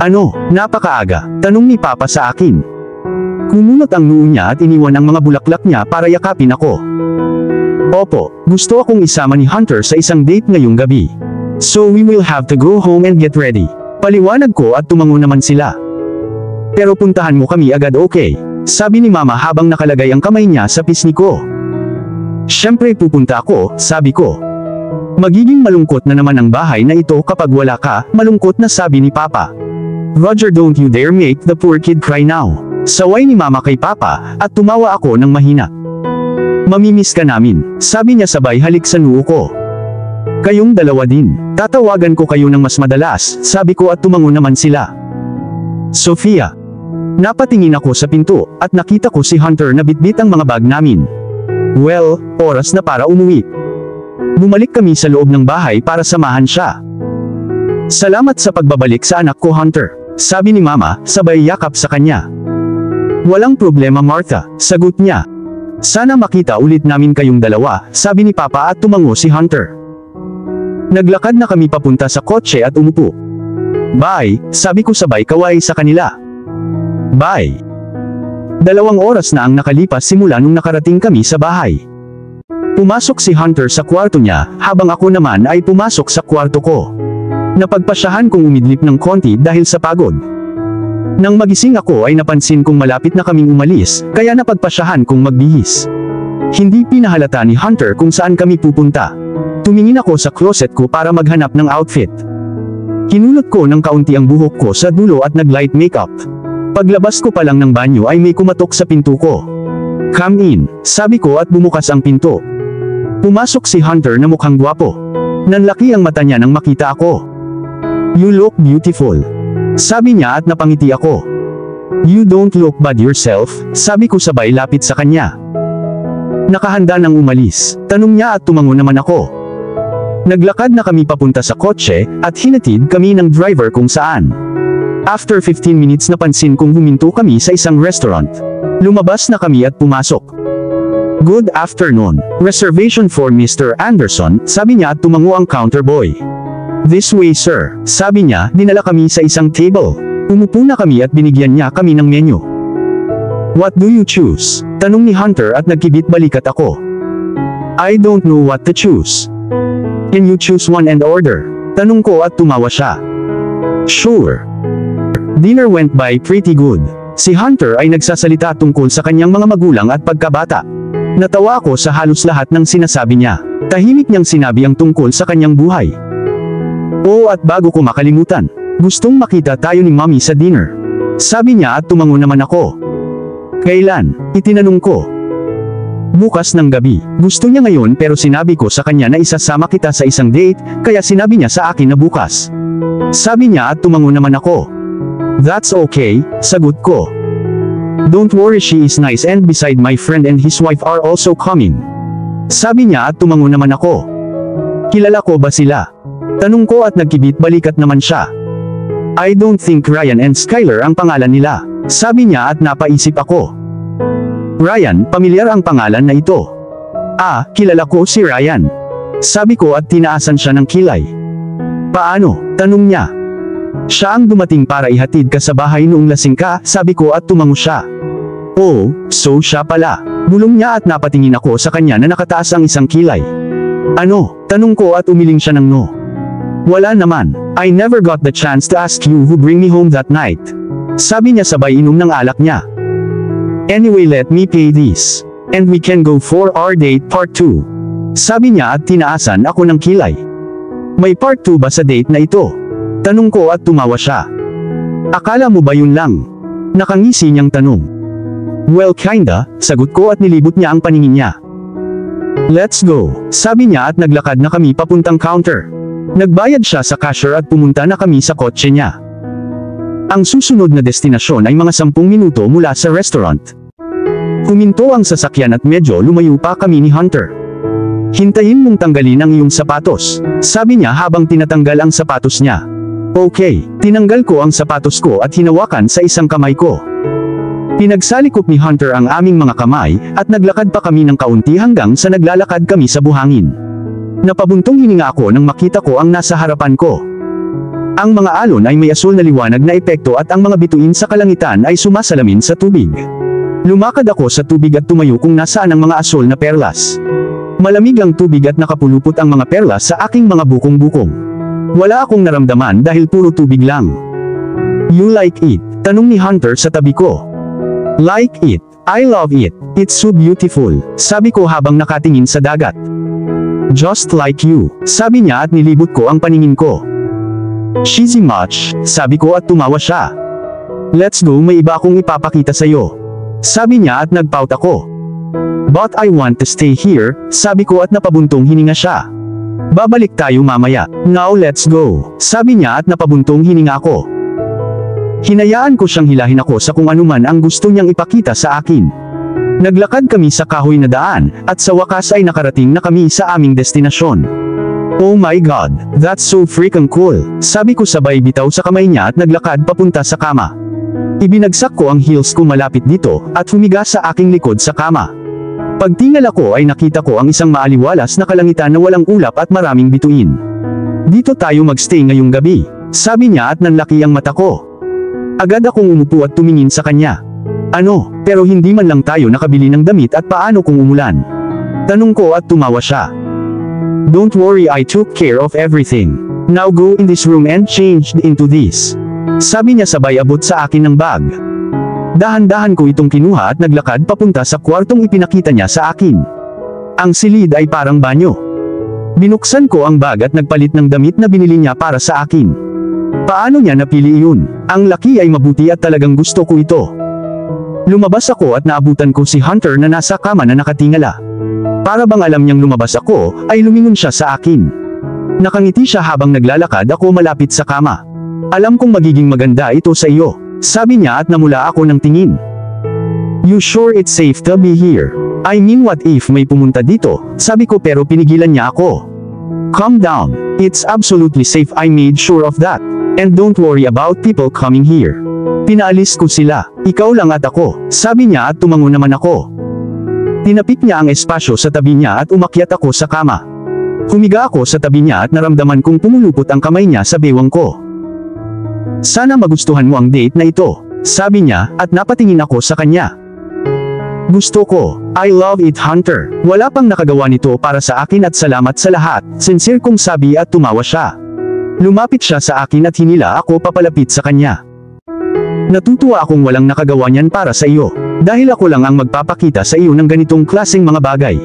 Speaker 1: Ano, napakaaga? Tanong ni Papa sa akin. Kumunot ang noo niya at iniwan ang mga bulaklak niya para yakapin ako. Opo, gusto akong isama ni Hunter sa isang date ngayong gabi. So we will have to go home and get ready. Paliwanag ko at tumango naman sila. Pero puntahan mo kami agad, okay? Sabi ni Mama habang nakalagay ang kamay niya sa pisngi ko. Siyempre pupunta ako, sabi ko. Magiging malungkot na naman ang bahay na ito kapag wala ka, malungkot na sabi ni Papa. Roger, don't you dare make the poor kid cry now. Saway ni Mama kay Papa at tumawa ako ng mahina. Mamimiss ka namin, sabi niya sabay halik sa noo ko. Kayong dalawa din, tatawagan ko kayo ng mas madalas, sabi ko at tumango naman sila. Sofia. Napatingin ako sa pinto at nakita ko si Hunter na bitbit ang mga bag namin. Well, oras na para umuwi. Bumalik kami sa loob ng bahay para samahan siya. Salamat sa pagbabalik sa anak ko, Hunter, sabi ni Mama sabay yakap sa kanya. Walang problema, Martha, sagot niya. Sana makita ulit namin kayong dalawa, sabi ni Papa at tumango si Hunter. Naglakad na kami papunta sa kotse at umupo. Bye, sabi ko sabay kaway sa kanila. Bye. 2 oras na ang nakalipas simula nung nakarating kami sa bahay. Pumasok si Hunter sa kwarto niya, habang ako naman ay pumasok sa kwarto ko. Napagpasyahan kong umidlip ng konti dahil sa pagod. Nang magising ako ay napansin kong malapit na kaming umalis, kaya napagpasyahan kong magbihis. Hindi pinahalata ni Hunter kung saan kami pupunta. Tumingin ako sa closet ko para maghanap ng outfit. Hinulot ko ng kaunti ang buhok ko sa dulo at nag-light makeup. Paglabas ko pa lang ng banyo ay may kumatok sa pinto ko. Come in, sabi ko at bumukas ang pinto. Pumasok si Hunter na mukhang gwapo. Nanlaki ang mata niya nang makita ako. You look beautiful, sabi niya at napangiti ako. You don't look bad yourself, sabi ko sabay lapit sa kanya. Nakahanda nang umalis, tanong niya at tumango naman ako. Naglakad na kami papunta sa kotse, at hinatid kami ng driver kung saan. After 15 minutes napansin kong huminto kami sa isang restaurant. Lumabas na kami at pumasok. Good afternoon, reservation for Mr. Anderson, sabi niya at tumango ang counter boy. This way sir, sabi niya, dinala kami sa isang table. Umupo na kami at binigyan niya kami ng menu. What do you choose? Tanong ni Hunter at nagkibit balikat ako. I don't know what to choose. Can you choose one and order? Tanong ko at tumawa siya. Sure. Dinner went by pretty good. Si Hunter ay nagsasalita tungkol sa kanyang mga magulang at pagkabata. Natawa ako sa halos lahat ng sinasabi niya. Tahimik niyang sinabi ang tungkol sa kanyang buhay. Oo, at bago ko makalimutan, gustong makita tayo ni Mommy sa dinner, sabi niya at tumango naman ako. Kailan? Itinanong ko. Bukas ng gabi, gusto niya ngayon pero sinabi ko sa kanya na isasama kita sa isang date, kaya sinabi niya sa akin na bukas. Sabi niya at tumango naman ako. That's okay, sagot ko. Don't worry, she is nice and beside my friend and his wife are also coming. Sabi niya at tumango naman ako. Kilala ko ba sila? Tanong ko at nagkibit balikat naman siya. I don't think Ryan and Skylar ang pangalan nila. Sabi niya at napaisip ako. Ryan, pamilyar ang pangalan na ito. Ah, kilala ko si Ryan. Sabi ko at tinaasan siya ng kilay. Paano? Tanong niya. Siya ang dumating para ihatid ka sa bahay noong lasing ka, sabi ko at tumango siya. Oh, so siya pala. Bulong niya at napatingin ako sa kanya na nakataas ang isang kilay. Ano? Tanong ko at umiling siya ng no. Wala naman. I never got the chance to ask you who bring me home that night. Sabi niya sabay inom ng alak niya. Anyway, let me pay this. And we can go for our date part 2. Sabi niya at tinaasan ako ng kilay. May part 2 ba sa date na ito? Tanong ko at tumawa siya. Akala mo ba yun lang? Nakangisi niyang tanong. Well, kinda, sagot ko at nilibot niya ang paningin niya. Let's go, sabi niya at naglakad na kami papuntang counter. Nagbayad siya sa cashier at pumunta na kami sa kotse niya. Ang susunod na destinasyon ay mga 10 minuto mula sa restaurant. Huminto ang sasakyan at medyo lumayo pa kami ni Hunter. Hintayin mong tanggalin ang iyong sapatos, sabi niya habang tinatanggal ang sapatos niya. Okay, tinanggal ko ang sapatos ko at hinawakan sa isang kamay ko. Pinagsalikop ni Hunter ang aming mga kamay at naglakad pa kami ng kaunti hanggang sa naglalakad kami sa buhangin. Napabuntong hininga ako nang makita ko ang nasa harapan ko. Ang mga alon ay may asul na liwanag na epekto at ang mga bituin sa kalangitan ay sumasalamin sa tubig. Lumakad ako sa tubig at tumayo kung nasaan ang mga asul na perlas. Malamig ang tubig at nakapulupot ang mga perlas sa aking mga bukong-bukong. Wala akong naramdaman dahil puro tubig lang. You like it? Tanong ni Hunter sa tabi ko. Like it? I love it. It's so beautiful, sabi ko habang nakatingin sa dagat. Just like you, sabi niya at nilibot ko ang paningin ko. Cheesy much, sabi ko at tumawa siya. Let's go, may iba akong ipapakita sa'yo. Sabi niya at nagpout ako. But I want to stay here, sabi ko at napabuntong hininga siya. Babalik tayo mamaya. Now let's go, sabi niya at napabuntong hininga ako. Hinayaan ko siyang hilahin ako sa kung anuman ang gusto niyang ipakita sa akin. Naglakad kami sa kahoy na daan, at sa wakas ay nakarating na kami sa aming destinasyon. Oh my God, that's so freaking cool, sabi ko sabay bitaw sa kamay niya at naglakad papunta sa kama. Ibinagsak ko ang heels ko malapit dito, at humiga sa aking likod sa kama. Pagtingal ako ay nakita ko ang isang maaliwalas na kalangitan na walang ulap at maraming bituin. Dito tayo magstay ngayong gabi, sabi niya at nanlaki ang mata ko. Agad akong umupo at tumingin sa kanya. Ano, pero hindi man lang tayo nakabili ng damit at paano kung umulan? Tanong ko at tumawa siya. Don't worry, I took care of everything. Now go in this room and change into this. Sabi niya sabay abot sa akin ng bag. Dahan-dahan ko itong kinuha at naglakad papunta sa kwartong ipinakita niya sa akin. Ang silid ay parang banyo. Binuksan ko ang bag at nagpalit ng damit na binili niya para sa akin. Paano niya napili iyon? Ang laki ay mabuti at talagang gusto ko ito. Lumabas ako at naabutan ko si Hunter na nasa kama na nakatingala. Para bang alam niyang lumabas ako, ay lumingon siya sa akin. Nakangiti siya habang naglalakad ako malapit sa kama. Alam kong magiging maganda ito sa iyo, sabi niya at namula ako ng tingin. You sure it's safe to be here? I mean, what if may pumunta dito, sabi ko pero pinigilan niya ako. Calm down, it's absolutely safe, I made sure of that. And don't worry about people coming here. Pinaalis ko sila, ikaw lang at ako, sabi niya at tumango naman ako. Tinapik niya ang espasyo sa tabi niya at umakyat ako sa kama. Humiga ako sa tabi niya at naramdaman kong pumulupot ang kamay niya sa bewang ko. Sana magustuhan mo ang date na ito, sabi niya at napatingin ako sa kanya. Gusto ko, I love it, Hunter. Wala pang nakagawa nito para sa akin at salamat sa lahat, sincere kong sabi at tumawa siya. Lumapit siya sa akin at hinila ako papalapit sa kanya. Natutuwa akong walang nakagawa niyan para sa iyo, dahil ako lang ang magpapakita sa iyo ng ganitong klaseng mga bagay.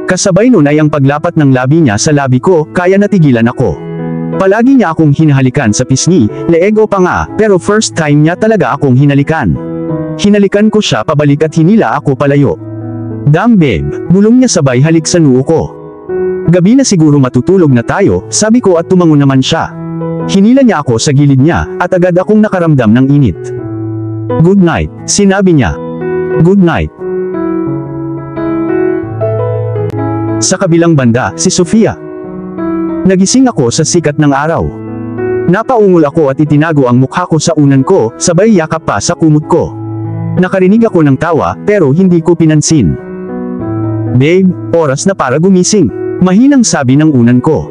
Speaker 1: Kasabay nun ay ang paglapat ng labi niya sa labi ko, kaya natigilan ako. Palagi niya akong hinahalikan sa pisngi, leeg o panga, pero first time niya talaga akong hinalikan. Hinalikan ko siya pabalik at hinila ako palayo. Damn babe, bulong niya sabay halik sa noo ko. Gabi na siguro matutulog na tayo, sabi ko at tumango naman siya. Hinila niya ako sa gilid niya, at agad akong nakaramdam ng init. Good night, sinabi niya. Good night. Sa kabilang banda, si Sofia. Nagising ako sa sikat ng araw. Napaungol ako at itinago ang mukha ko sa unan ko, sabay yakap pa sa kumot ko. Nakarinig ako ng tawa, pero hindi ko pinansin. Babe, oras na para gumising. Mahinang sabi ng unan ko.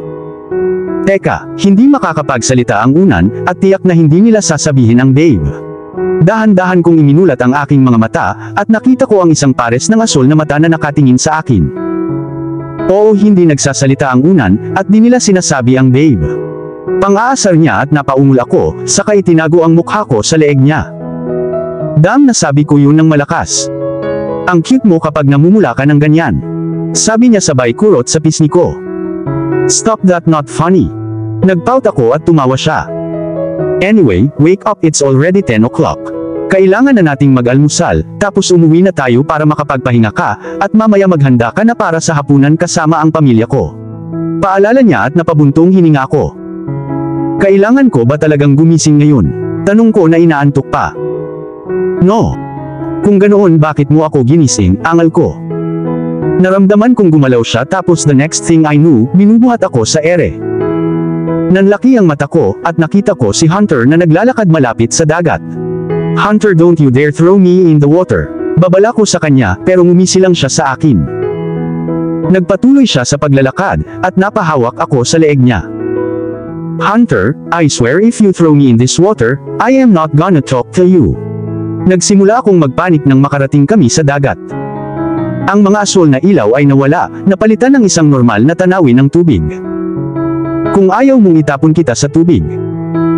Speaker 1: Teka, hindi makakapagsalita ang unan, at tiyak na hindi nila sasabihin ang babe. Dahan-dahan kong iminulat ang aking mga mata, at nakita ko ang isang pares ng asul na mata na nakatingin sa akin. Oo, hindi nagsasalita ang unan, at di nila sinasabi ang babe. Pang-aasar niya at napaungol ako, saka itinago ang mukha ko sa leeg niya. Dam, nasabi ko yun ng malakas. Ang cute mo kapag namumula ka ng ganyan. Sabi niya sabay kurot sa pisngi ko. Stop that, not funny. Nagpout ako at tumawa siya. Anyway, wake up, it's already 10 o'clock. Kailangan na nating mag-almusal, tapos umuwi na tayo para makapagpahinga ka, at mamaya maghanda ka na para sa hapunan kasama ang pamilya ko. Paalala niya at napabuntong hininga ko. Kailangan ko ba talagang gumising ngayon? Tanong ko na inaantok pa. No. Kung ganoon, bakit mo ako ginising, angal ko? Naramdaman kong gumalaw siya, tapos the next thing I knew, binubuhat ako sa ere. Nanlaki ang mata ko, at nakita ko si Hunter na naglalakad malapit sa dagat. Hunter, don't you dare throw me in the water. Babala ko sa kanya, pero ngumisi lang siya sa akin. Nagpatuloy siya sa paglalakad, at napahawak ako sa leeg niya. Hunter, I swear if you throw me in this water, I am not gonna talk to you. Nagsimula akong magpanik nang makarating kami sa dagat. Ang mga asul na ilaw ay nawala, napalitan ng isang normal na tanawin ng tubig. Kung ayaw mong itapon kita sa tubig,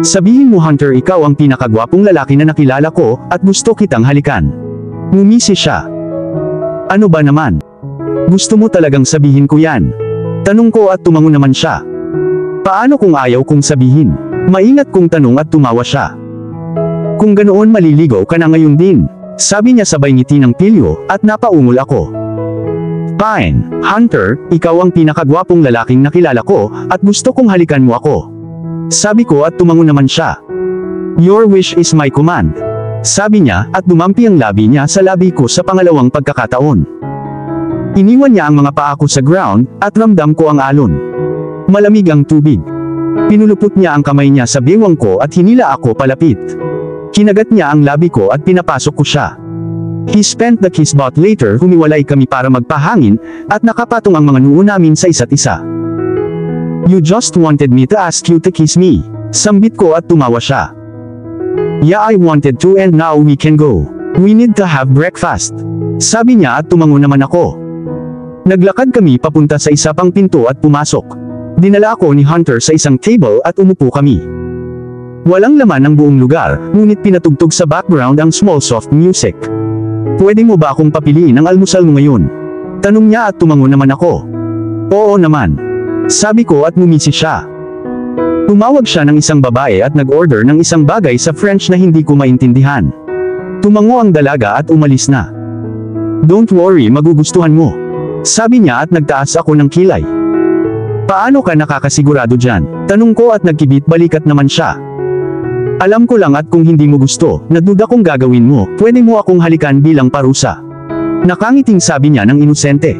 Speaker 1: sabihin mo, Hunter, ikaw ang pinakagwapong lalaki na nakilala ko, at gusto kitang halikan. Ngumisi siya. Ano ba naman? Gusto mo talagang sabihin ko yan? Tanong ko at tumango naman siya. Paano kung ayaw kong sabihin? Maingat kong tanong at tumawa siya. Kung ganoon, maliligaw ka na ngayon din. Sabi niya sabay ngiti ng pilyo, at napaungol ako. Fine, Hunter, ikaw ang pinakagwapong lalaking nakilala ko, at gusto kong halikan mo ako. Sabi ko at tumango naman siya. Your wish is my command. Sabi niya, at dumampi ang labi niya sa labi ko sa pangalawang pagkakataon. Iniwan niya ang mga paa ko sa ground, at ramdam ko ang alon. Malamig ang tubig. Pinulupot niya ang kamay niya sa bewang ko at hinila ako palapit. Kinagat niya ang labi ko at pinapasok ko siya. He spent the kiss, but later humiwalay kami para magpahangin, at nakapatong ang mga noo namin sa isa't isa. You just wanted me to ask you to kiss me. Sambit ko at tumawa siya. Yeah, I wanted to, and now we can go. We need to have breakfast. Sabi niya at tumango naman ako. Naglakad kami papunta sa isa pang pinto at pumasok. Dinala ako ni Hunter sa isang table at umupo kami. Walang laman ang buong lugar, ngunit pinatugtog sa background ang small soft music. Pwede mo ba akong papiliin ang almusal mo ngayon? Tanong niya at tumango naman ako. Oo naman. Sabi ko at ngumisi siya. Tumawag siya ng isang babae at nag-order ng isang bagay sa French na hindi ko maintindihan. Tumango ang dalaga at umalis na. Don't worry, magugustuhan mo. Sabi niya at nagtaas ako ng kilay. Paano ka nakakasigurado dyan? Tanong ko at nagkibit balikat naman siya. Alam ko lang, at kung hindi mo gusto, naduda kong gagawin mo, pwede mo akong halikan bilang parusa. Nakangiting sabi niya ng inosente.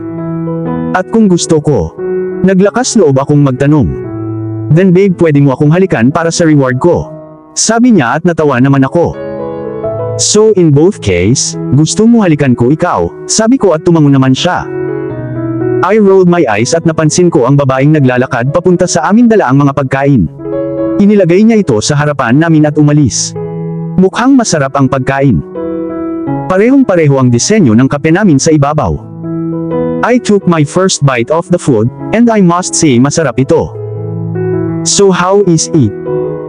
Speaker 1: At kung gusto ko, naglakas loob akong magtanong. Then babe, pwede mo akong halikan para sa reward ko. Sabi niya at natawa naman ako. So in both case, gusto mo halikan ko ikaw? Sabi ko at tumango naman siya. I rolled my eyes at napansin ko ang babaeng naglalakad papunta sa amin dala ang mga pagkain. Inilagay niya ito sa harapan namin at umalis. Mukhang masarap ang pagkain. Parehong-pareho ang disenyo ng kape namin sa ibabaw. I took my first bite of the food, and I must say masarap ito. So how is it?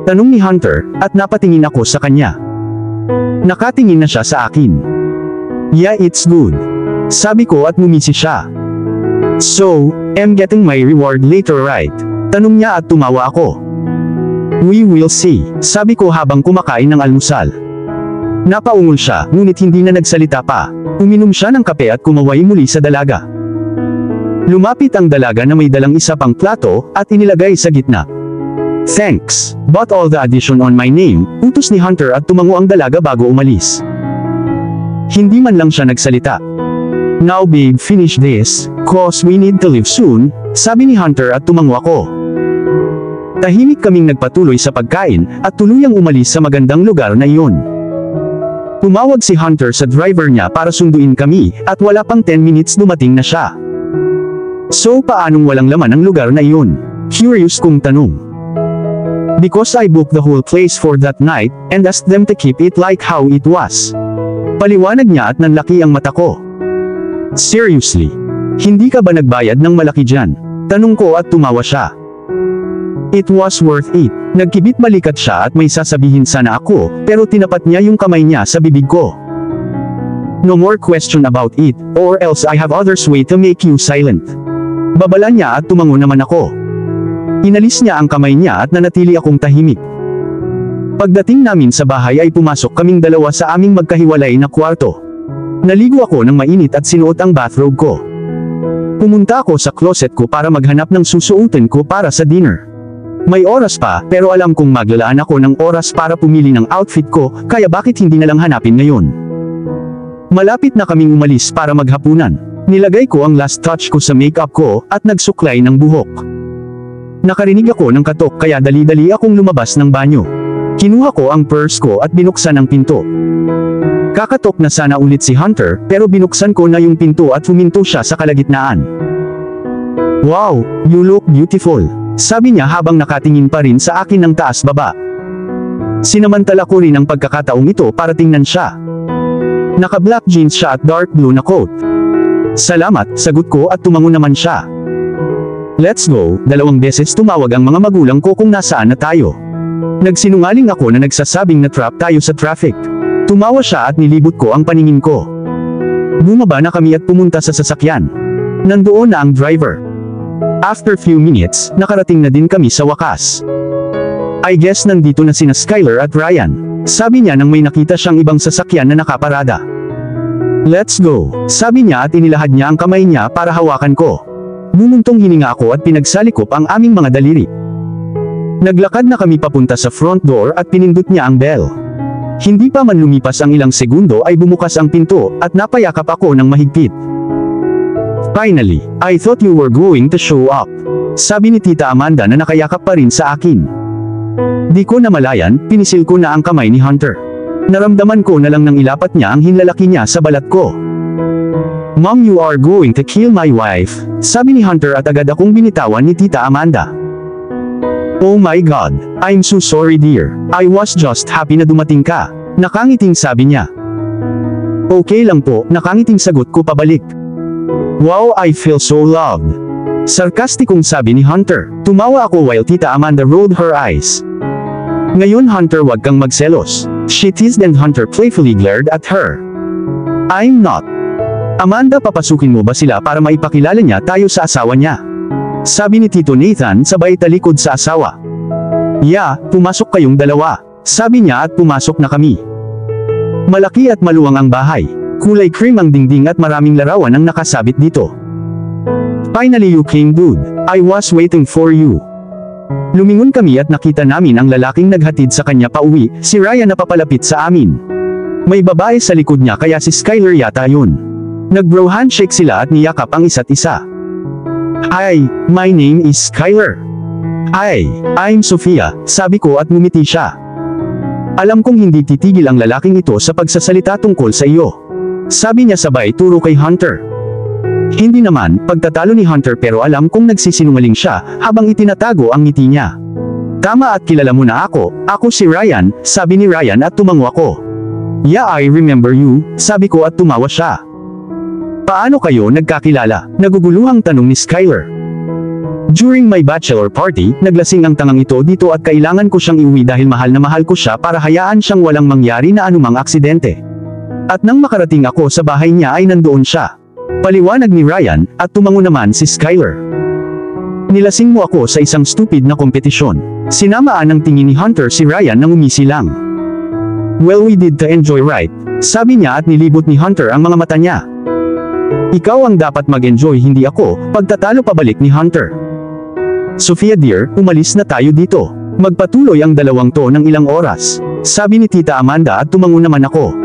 Speaker 1: Tanong ni Hunter, at napatingin ako sa kanya. Nakatingin na siya sa akin. Yeah, it's good. Sabi ko at ngumisi siya. So, I'm getting my reward later, right? Tanong niya at tumawa ako. We will see, sabi ko habang kumakain ng almusal. Napaungol siya, ngunit hindi na nagsalita pa. Uminom siya ng kape at kumaway muli sa dalaga. Lumapit ang dalaga na may dalang isa pang plato, at inilagay sa gitna. "Thanks, but all the addition on my name," utos ni Hunter at tumango ang dalaga bago umalis. Hindi man lang siya nagsalita. "Now babe, finish this, cause we need to leave soon," sabi ni Hunter at tumango ako. Tahimik kaming nagpatuloy sa pagkain, at tuluyang umalis sa magandang lugar na iyon. Tumawag si Hunter sa driver niya para sunduin kami, at wala pang 10 minutes dumating na siya. "So paanong walang laman ang lugar na iyon?" Curious kong tanong. "Because I booked the whole place for that night, and asked them to keep it like how it was." Paliwanag niya at nanlaki ang mata ko. "Seriously? Hindi ka ba nagbayad ng malaki dyan?" Tanong ko at tumawa siya. "It was worth it." Nagkibit balikat siya at may sasabihin sana ako, pero tinapat niya yung kamay niya sa bibig ko. "No more question about it, or else I have others way to make you silent." Babala niya at tumango naman ako. Inalis niya ang kamay niya at nanatili akong tahimik. Pagdating namin sa bahay ay pumasok kaming dalawa sa aming magkahiwalay na kwarto. Naligo ako ng mainit at sinuot ang bathrobe ko. Pumunta ako sa closet ko para maghanap ng susuotin ko para sa dinner. May oras pa, pero alam kong maglalaan ako ng oras para pumili ng outfit ko, kaya bakit hindi na lang hanapin ngayon? Malapit na kaming umalis para maghapunan. Nilagay ko ang last touch ko sa makeup ko, at nagsuklay ng buhok. Nakarinig ako ng katok kaya dali-dali akong lumabas ng banyo. Kinuha ko ang purse ko at binuksan ang pinto. Kakatok na sana ulit si Hunter, pero binuksan ko na yung pinto at huminto siya sa kalagitnaan. "Wow, you look beautiful," sabi niya habang nakatingin pa rin sa akin ng taas-baba. Sinamantala ko rin ang pagkakataong ito para tingnan siya. Naka-black jeans siya at dark blue na coat. "Salamat," sagot ko at tumango naman siya. "Let's go." 2 beses tumawag ang mga magulang ko kung nasaan na tayo. Nagsinungaling ako na nagsasabing na trap tayo sa traffic. Tumawa siya at nilibot ko ang paningin ko. Bumaba na kami at pumunta sa sasakyan. Nandoon na ang driver. After few minutes, nakarating na din kami sa wakas. "I guess nandito na sina Skyler at Ryan," sabi niya nang may nakita siyang ibang sasakyan na nakaparada. "Let's go," sabi niya at inilahad niya ang kamay niya para hawakan ko. Bumuntong hininga ako at pinagsalikop ang aming mga daliri. Naglakad na kami papunta sa front door at pinindot niya ang bell. Hindi pa man lumipas ang ilang segundo ay bumukas ang pinto, at napayakap ako ng mahigpit. "Finally, I thought you were going to show up," sabi ni Tita Amanda na nakayakap pa rin sa akin. Di ko namalayan, pinisil ko na ang kamay ni Hunter. Naramdaman ko na lang nang ilapat niya ang hinlalaki niya sa balat ko. "Mom, you are going to kill my wife," sabi ni Hunter at agad akong binitawan ni Tita Amanda. "Oh my God, I'm so sorry dear, I was just happy na dumating ka," nakangiting sabi niya. "Okay lang po," nakangiting sagot ko pabalik. "Wow, I feel so loved," sarkastikong sabi ni Hunter. Tumawa ako while Tita Amanda rolled her eyes. "Ngayon Hunter, wag kang magselos," she teased, and Hunter playfully glared at her. "I'm not." "Amanda, papasukin mo ba sila para maipakilala niya tayo sa asawa niya?" sabi ni Tito Nathan sabay talikod sa asawa. "Yeah, pumasok kayong dalawa," sabi niya at pumasok na kami. Malaki at maluwang ang bahay. Kulay cream ang dingding at maraming larawan ang nakasabit dito. "Finally you came dude, I was waiting for you." Lumingon kami at nakita namin ang lalaking naghatid sa kanya pauwi, si Ryan na papalapit sa amin. May babae sa likod niya kaya si Skyler yata yun. Nag-bro handshake sila at niyakap ang isa't isa. "Hi, my name is Skyler." "Hi, I'm Sofia," sabi ko at ngumiti siya. Alam kong hindi titigil ang lalaking ito sa pagsasalita tungkol sa iyo, sabi niya sabay turo kay Hunter. Hindi naman pagtatalo ni Hunter, pero alam kong nagsisinungaling siya habang itinatago ang ngiti niya. "Tama, at kilala mo na ako si Ryan," sabi ni Ryan at tumango ako. "Yeah, I remember you," sabi ko at tumawa siya. "Paano kayo nagkakilala?" naguguluhang tanong ni Skyler. "During my bachelor party, naglasing ang tangang ito dito at kailangan ko siyang iuwi dahil mahal na mahal ko siya para hayaan siyang walang mangyari na anumang aksidente. At nang makarating ako sa bahay niya ay nandoon siya." Paliwanag ni Ryan, at tumango naman si Skyler. "Nilasing mo ako sa isang stupid na kompetisyon." Sinamaan ng tingin ni Hunter si Ryan nang umisi lang. Well, we did to enjoy, right? Sabi niya at nilibot ni Hunter ang mga mata niya. Ikaw ang dapat mag-enjoy, hindi ako, pagtatalo pabalik ni Hunter. Sofia dear, umalis na tayo dito. Magpatuloy ang dalawang to ng ilang oras. Sabi ni Tita Amanda at tumango naman ako.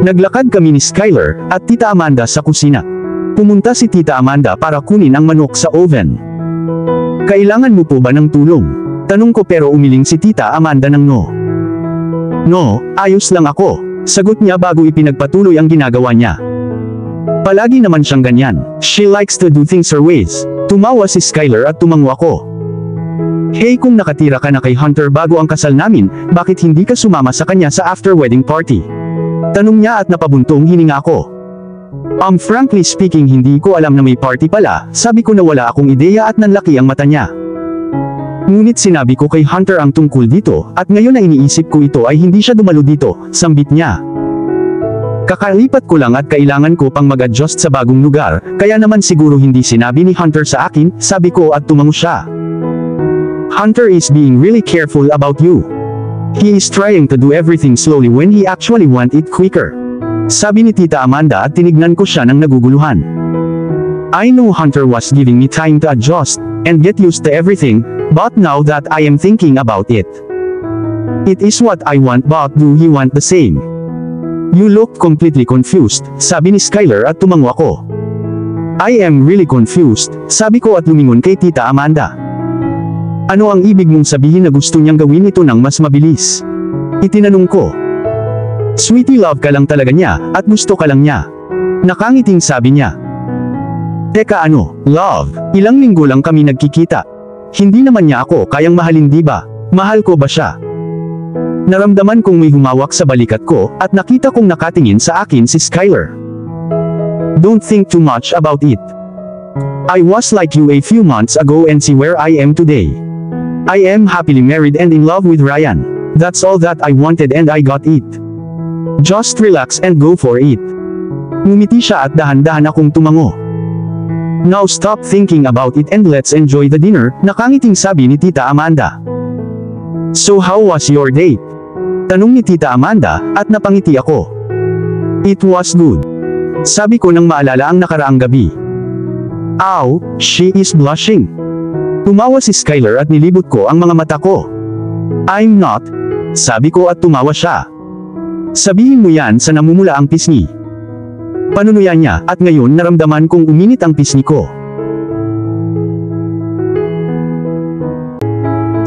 Speaker 1: Naglakad kami ni Skyler at Tita Amanda sa kusina. Pumunta si Tita Amanda para kunin ang manok sa oven. Kailangan mo po ba ng tulong? Tanong ko pero umiling si Tita Amanda ng no. No, ayos lang ako. Sagot niya bago ipinagpatuloy ang ginagawa niya. Palagi naman siyang ganyan. She likes to do things her ways. Tumawa si Skyler at tumango ako. Hey, kung nakatira ka na kay Hunter bago ang kasal namin, bakit hindi ka sumama sa kanya sa after-wedding party? Tanong niya at napabuntong hininga ako. Frankly speaking, hindi ko alam na may party pala, sabi ko na wala akong ideya at nanlaki ang mata niya. Ngunit sinabi ko kay Hunter ang tungkol dito, at ngayon na iniisip ko ito ay hindi siya dumalo dito, sambit niya. Kakalipat ko lang at kailangan ko pang mag-adjust sa bagong lugar, kaya naman siguro hindi sinabi ni Hunter sa akin, sabi ko at tumango siya. Hunter is being really careful about you. He is trying to do everything slowly when he actually want it quicker. Sabi ni Tita Amanda at tinignan ko siya ng naguguluhan. I know Hunter was giving me time to adjust, and get used to everything, but now that I am thinking about it. It is what I want, but do you want the same? You look completely confused, sabi ni Skyler at tumango ako. I am really confused, sabi ko at lumingon kay Tita Amanda. Ano ang ibig mong sabihin na gusto niyang gawin ito ng mas mabilis? Itinanong ko. Sweetie, love ka lang talaga niya, at gusto ka lang niya. Nakangiting sabi niya. Teka ano, love, ilang linggo lang kami nagkikita. Hindi naman niya ako kayang mahalin, di ba? Mahal ko ba siya? Naramdaman kong may humawak sa balikat ko, at nakita kong nakatingin sa akin si Skyler. Don't think too much about it. I was like you a few months ago and see where I am today. I am happily married and in love with Ryan. That's all that I wanted and I got it. Just relax and go for it. Ngumiti siya at dahan-dahan akong tumango. Now stop thinking about it and let's enjoy the dinner, nakangiting sabi ni Tita Amanda. So how was your date? Tanong ni Tita Amanda, at napangiti ako. It was good. Sabi ko nang maalala ang nakaraang gabi. Ow, she is blushing. Tumawa si Skyler at nilibot ko ang mga mata ko. I'm not. Sabi ko at tumawa siya. Sabihin mo yan sa namumula ang pisngi. Panunuyan niya at ngayon naramdaman kong uminit ang pisngi ko.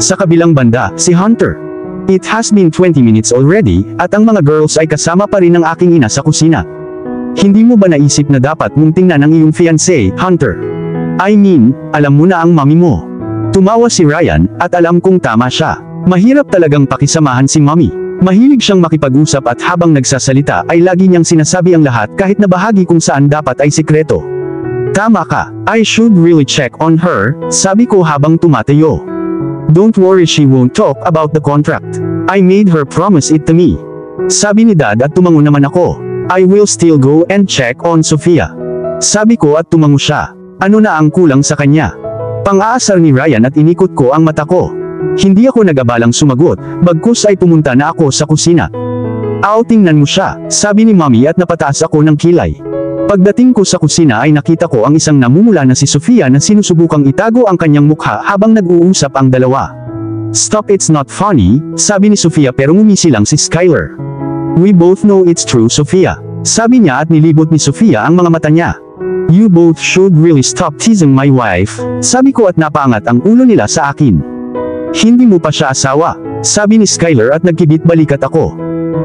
Speaker 1: Sa kabilang banda, si Hunter. It has been 20 minutes already, at ang mga girls ay kasama pa rin ng aking ina sa kusina. Hindi mo ba naisip na dapat mong tingnan ang iyong fiancé, Hunter? I mean, alam mo na ang mami mo. Tumawa si Ryan, at alam kong tama siya. Mahirap talagang pakisamahan si mami. Mahilig siyang makipag-usap at habang nagsasalita ay lagi niyang sinasabi ang lahat kahit na bahagi kung saan dapat ay sikreto. Tama ka, I should really check on her, sabi ko habang tumatayo. Don't worry, she won't talk about the contract. I made her promise it to me. Sabi ni Dad at tumango naman ako. I will still go and check on Sofia. Sabi ko at tumango siya. Ano na ang kulang sa kanya? Pang-aasar ni Ryan at inikot ko ang mata ko. Hindi ako nag-abalang sumagot, bagkus ay pumunta na ako sa kusina. Tingnan mo siya, sabi ni Mommy at napataas ako ng kilay. Pagdating ko sa kusina ay nakita ko ang isang namumula na si Sofia na sinusubukang itago ang kanyang mukha habang nag-uusap ang dalawa. Stop, it's not funny, sabi ni Sofia pero ngumisi lang si Skyler. We both know it's true, Sofia. Sabi niya at nilibot ni Sofia ang mga mata niya. You both should really stop teasing my wife, sabi ko at napaangat ang ulo nila sa akin. Hindi mo pa siya asawa, sabi ni Skyler at nagkibit balikat ako.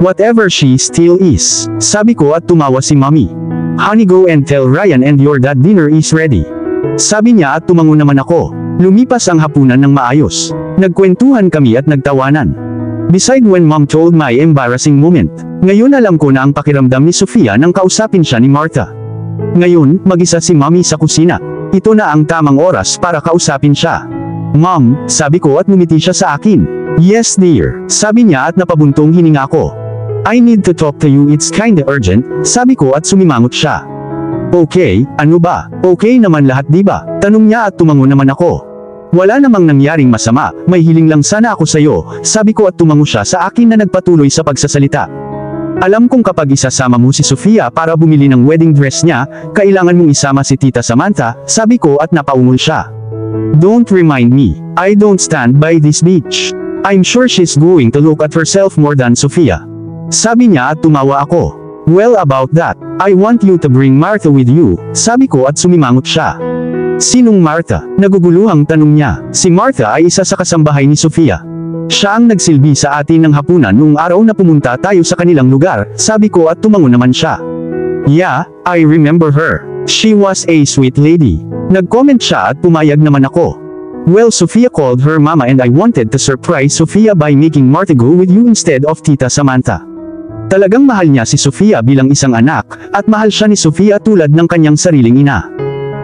Speaker 1: Whatever she still is, sabi ko at tumawa si Mommy. Honey, go and tell Ryan and your dad dinner is ready. Sabi niya at tumango naman ako. Lumipas ang hapunan ng maayos. Nagkwentuhan kami at nagtawanan. Beside when Mom told my embarrassing moment, ngayon alam ko na ang pakiramdam ni Sofia nang kausapin siya ni Martha. Ngayon, mag-isa si Mommy sa kusina. Ito na ang tamang oras para kausapin siya. Mom, sabi ko at ngumiti siya sa akin. Yes dear, sabi niya at napabuntong hininga ko. I need to talk to you, it's kinda urgent, sabi ko at sumimangot siya. Okay, ano ba? Okay naman lahat, di ba? Tanong niya at tumango naman ako. Wala namang nangyaring masama, may hiling lang sana ako sa'yo, sabi ko at tumango siya sa akin na nagpatuloy sa pagsasalita. Alam kong kapag isasama mo si Sofia para bumili ng wedding dress niya, kailangan mong isama si Tita Samantha, sabi ko at napaungol siya. Don't remind me, I don't stand by this bitch. I'm sure she's going to look at herself more than Sofia. Sabi niya at tumawa ako. Well about that, I want you to bring Martha with you, sabi ko at sumimangot siya. Sinong Martha? Naguguluhang tanong niya. Si Martha ay isa sa kasambahay ni Sofia. Siya ang nagsilbi sa atin ng hapunan noong araw na pumunta tayo sa kanilang lugar, sabi ko at tumango naman siya. Yeah, I remember her. She was a sweet lady. Nag-comment siya at pumayag naman ako. Well, Sofia called her mama and I wanted to surprise Sofia by making Martha go with you instead of Tita Samantha. Talagang mahal niya si Sofia bilang isang anak, at mahal siya ni Sofia tulad ng kanyang sariling ina.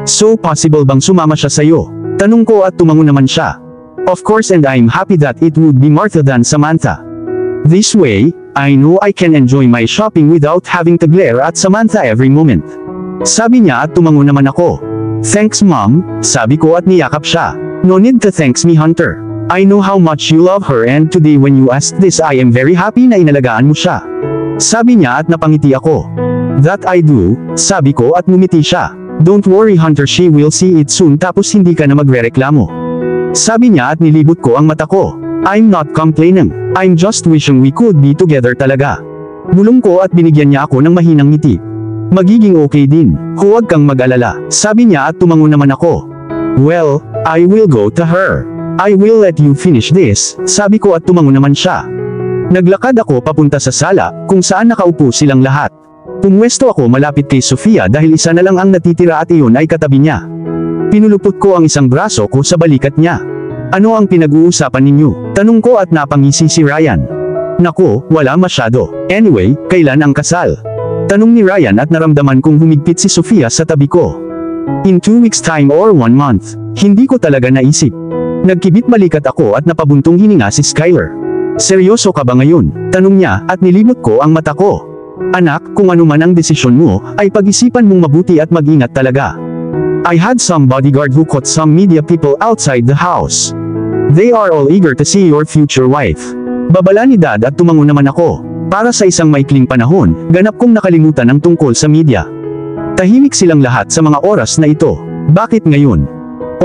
Speaker 1: So possible bang sumama siya sa'yo? Tanong ko at tumango naman siya. Of course, and I'm happy that it would be Martha than Samantha. This way, I know I can enjoy my shopping without having to glare at Samantha every moment. Sabi niya at tumango naman ako. Thanks mom, sabi ko at niyakap siya. No need to thanks me Hunter. I know how much you love her and today when you asked this I am very happy na inalagaan mo siya. Sabi niya at napangiti ako. That I do, sabi ko at ngumiti siya. Don't worry Hunter, she will see it soon tapos hindi ka na magrereklamo. Sabi niya at nilibot ko ang mata ko. I'm not complaining, I'm just wishing we could be together talaga. Bulong ko at binigyan niya ako ng mahinang ngiti. Magiging okay din, huwag kang mag-alala, sabi niya at tumango naman ako. Well, I will go to her. I will let you finish this, sabi ko at tumango naman siya. Naglakad ako papunta sa sala, kung saan nakaupo silang lahat. Pumwesto ako malapit kay Sofia dahil isa na lang ang natitira at iyon ay katabi niya. Pinulupot ko ang isang braso ko sa balikat niya. Ano ang pinag-uusapan ninyo? Tanong ko at napangisi si Ryan. Nako, wala masyado. Anyway, kailan ang kasal? Tanong ni Ryan at naramdaman kong humigpit si Sofia sa tabi ko. In 2 weeks time or 1 month. Hindi ko talaga naisip. Nagkibit balikat ako at napabuntong hininga si Skyler. Seryoso ka ba ngayon? Tanong niya at nilibot ko ang mata ko. Anak, kung ano man ang desisyon mo, ay pag-isipan mong mabuti at mag-ingat talaga. I had some bodyguard who caught some media people outside the house. They are all eager to see your future wife. Babala ni Dad at tumango naman ako. Para sa isang maikling panahon, ganap kong nakalimutan ang tungkol sa media. Tahimik silang lahat sa mga oras na ito. Bakit ngayon?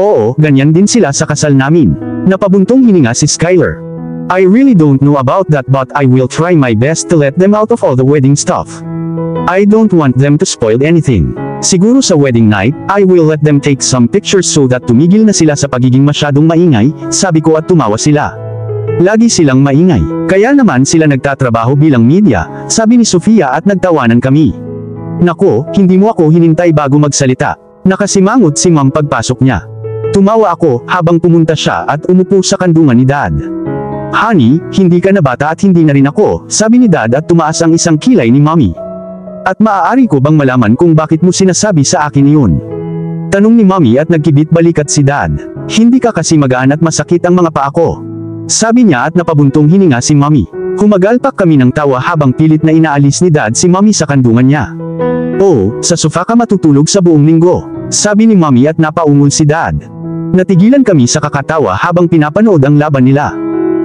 Speaker 1: Oo, ganyan din sila sa kasal namin. Napabuntong hininga si Skyler. I really don't know about that but I will try my best to let them out of all the wedding stuff. I don't want them to spoil anything. Siguro sa wedding night, I will let them take some pictures so that tumigil na sila sa pagiging masyadong maingay, sabi ko at tumawa sila. Lagi silang maingay, kaya naman sila nagtatrabaho bilang media, sabi ni Sofia at nagtawanan kami. Nako, hindi mo ako hinintay bago magsalita. Nakasimangot si Ma'am pagpasok niya. Tumawa ako habang pumunta siya at umupo sa kandungan ni Dad. Honey, hindi ka na bata at hindi na rin ako, sabi ni Dad at tumaas ang isang kilay ni Mommy. At maaari ko bang malaman kung bakit mo sinasabi sa akin iyon? Tanong ni Mommy at nagkibit balikat si Dad. Hindi ka kasi magaan at masakit ang mga paa ko. Sabi niya at napabuntong hininga si Mommy. Humagalpak kami ng tawa habang pilit na inaalis ni Dad si Mommy sa kandungan niya. Oh, sa sofa ka matutulog sa buong linggo, sabi ni Mommy at napaungol si Dad. Natigilan kami sa kakatawa habang pinapanood ang laban nila.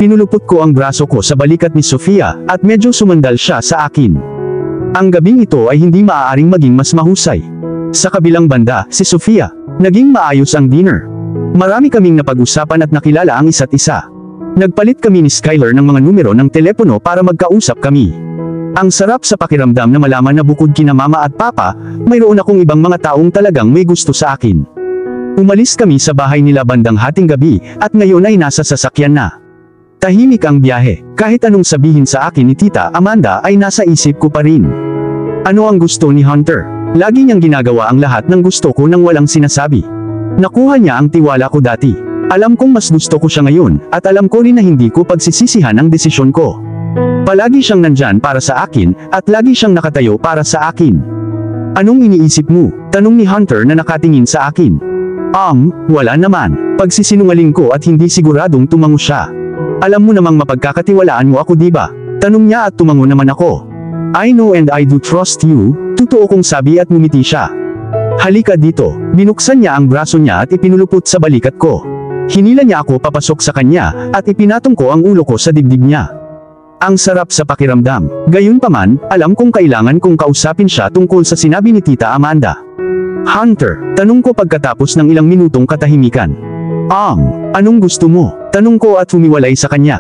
Speaker 1: Pinulupot ko ang braso ko sa balikat ni Sofia, at medyo sumandal siya sa akin. Ang gabing ito ay hindi maaaring maging mas mahusay. Sa kabilang banda, si Sofia. Naging maayos ang dinner. Marami kaming napag-usapan at nakilala ang isa't isa. Nagpalit kami ni Skyler ng mga numero ng telepono para magkausap kami. Ang sarap sa pakiramdam na malaman na bukod kina mama at papa, mayroon akong ibang mga taong talagang may gusto sa akin. Umalis kami sa bahay nila bandang hating gabi, at ngayon ay nasa sasakyan na. Tahimik ang biyahe, kahit anong sabihin sa akin ni Tita Amanda ay nasa isip ko pa rin. Ano ang gusto ni Hunter? Lagi niyang ginagawa ang lahat ng gusto ko nang walang sinasabi. Nakuha niya ang tiwala ko dati. Alam kong mas gusto ko siya ngayon, at alam ko rin na hindi ko pagsisisihan ang desisyon ko. Palagi siyang nandyan para sa akin, at lagi siyang nakatayo para sa akin. Anong iniisip mo? Tanong ni Hunter na nakatingin sa akin. Wala naman. Pagsisinungaling ko at hindi siguradong tumango siya. Alam mo namang mapagkakatiwalaan mo ako diba? Tanong niya at tumango naman ako. I know and I do trust you, totoo kong sabi at ngumiti siya. Halika dito, binuksan niya ang braso niya at ipinulupot sa balikat ko. Hinila niya ako papasok sa kanya, at ipinatong ko ang ulo ko sa dibdib niya. Ang sarap sa pakiramdam. Gayunpaman, alam kong kailangan kong kausapin siya tungkol sa sinabi ni Tita Amanda. Hunter, tanong ko pagkatapos ng ilang minutong katahimikan. Anong gusto mo? Tanong ko at humiwalay sa kanya.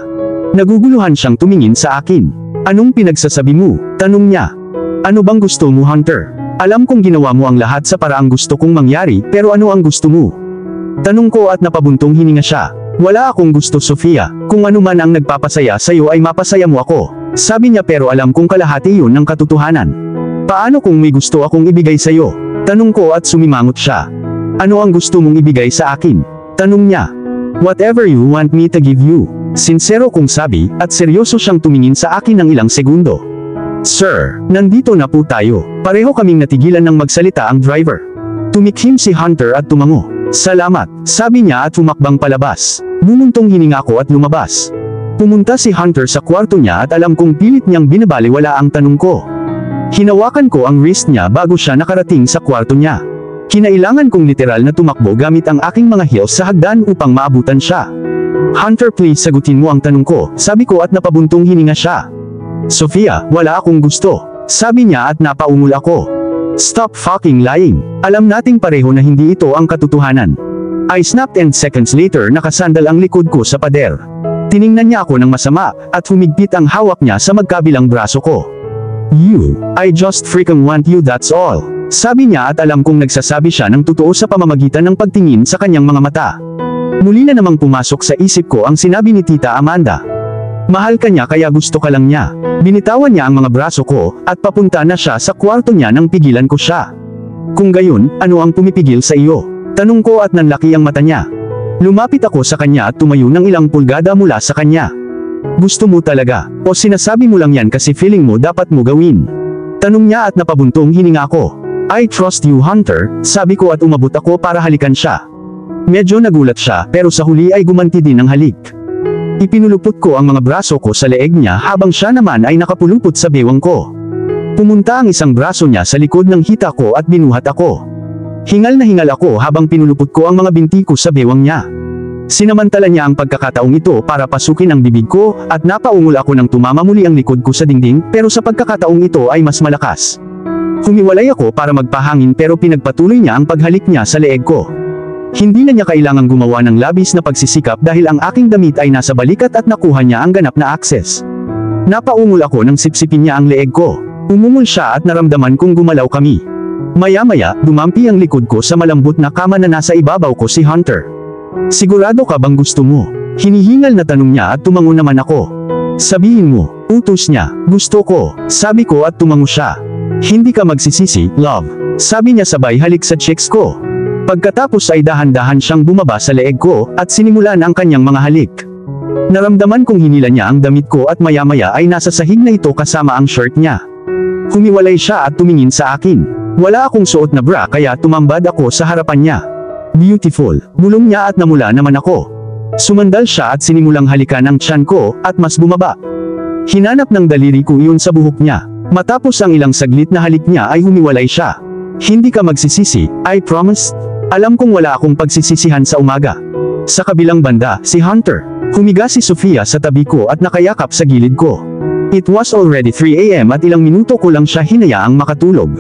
Speaker 1: Naguguluhan siyang tumingin sa akin. Anong pinagsasabi mo? Tanong niya. Ano bang gusto mo, Hunter? Alam kong ginawa mo ang lahat sa paraang gusto kong mangyari, pero ano ang gusto mo? Tanong ko at napabuntong hininga siya. Wala akong gusto, Sofia. Kung ano man ang nagpapasaya sa'yo ay mapasaya mo ako. Sabi niya, pero alam kong kalahati yun ng katotohanan. Paano kung may gusto akong ibigay sa'yo? Tanong ko at sumimangot siya. Ano ang gusto mong ibigay sa akin? Tanong niya. Whatever you want me to give you. Sinsero kong sabi, at seryoso siyang tumingin sa akin ng ilang segundo. Sir, nandito na po tayo. Pareho kaming natigilan ng magsalita ang driver. Tumikhim si Hunter at tumango. Salamat, sabi niya at humakbang palabas. Bumuntong hininga ko at lumabas. Pumunta si Hunter sa kwarto niya at alam kong pilit niyang binabaliwala ang tanong ko. Hinawakan ko ang wrist niya bago siya nakarating sa kwarto niya. Kinailangan kong literal na tumakbo gamit ang aking mga heels sa hagdan upang maabutan siya. Hunter, please sagutin mo ang tanong ko, sabi ko at napabuntong hininga siya. Sofia, wala akong gusto, sabi niya at napaungol ako. Stop fucking lying. Alam nating pareho na hindi ito ang katotohanan. I snapped and seconds later nakasandal ang likod ko sa pader. Tiningnan niya ako ng masama, at humigpit ang hawak niya sa magkabilang braso ko. I just freaking want you, that's all. Sabi niya at alam kong nagsasabi siya ng totoo sa pamamagitan ng pagtingin sa kanyang mga mata. Muli na namang pumasok sa isip ko ang sinabi ni Tita Amanda. Mahal ka niya kaya gusto ka lang niya. Binitawan niya ang mga braso ko, at papunta na siya sa kwarto niya nang pigilan ko siya. Kung gayon, ano ang pumipigil sa iyo? Tanong ko at nanlaki ang mata niya. Lumapit ako sa kanya at tumayo ng ilang pulgada mula sa kanya. Gusto mo talaga? O sinasabi mo lang yan kasi feeling mo dapat mo gawin? Tanong niya at napabuntong hininga ko. I trust you, Hunter, sabi ko at umabot ako para halikan siya. Medyo nagulat siya, pero sa huli ay gumanti din ng halik. Ipinulupot ko ang mga braso ko sa leeg niya habang siya naman ay nakapulupot sa bewang ko. Pumunta ang isang braso niya sa likod ng hita ko at binuhat ako. Hingal na hingal ako habang pinulupot ko ang mga binti ko sa bewang niya. Sinamantala niya ang pagkakataong ito para pasukin ang bibig ko, at napaungol ako nang tumama muli ang likod ko sa dingding, pero sa pagkakataong ito ay mas malakas. Humiwalay ako para magpahangin pero pinagpatuloy niya ang paghalik niya sa leeg ko. Hindi na niya kailangang gumawa ng labis na pagsisikap dahil ang aking damit ay nasa balikat at nakuha niya ang ganap na access. Napaungol ako nang sipsipin niya ang leeg ko. Umungol siya at naramdaman kong gumalaw kami. Maya-maya, dumampi ang likod ko sa malambot na kama na nasa ibabaw ko si Hunter. Sigurado ka bang gusto mo? Hinihingal na tanong niya at tumango naman ako. Sabihin mo, utos niya. Gusto ko, sabi ko at tumango siya. Hindi ka magsisisi, love. Sabi niya sabay halik sa cheeks ko. Pagkatapos ay dahan-dahan siyang bumaba sa leeg ko, at sinimulan ang kanyang mga halik. Naramdaman kong hinila niya ang damit ko at maya-maya ay nasa sahig na ito kasama ang shirt niya. Humiwalay siya at tumingin sa akin. Wala akong suot na bra kaya tumambad ako sa harapan niya. Beautiful, bulong niya at namula naman ako. Sumandal siya at sinimulang halikan ang tiyan ko, at mas bumaba. Hinanap ng daliri ko iyon sa buhok niya. Matapos ang ilang saglit na halik niya ay humiwalay siya. Hindi ka magsisisi, I promise. Alam kong wala akong pagsisisihan sa umaga. Sa kabilang banda, si Hunter. Humiga si Sofia sa tabi ko at nakayakap sa gilid ko. It was already 3 AM at ilang minuto ko lang siya hinayaang makatulog.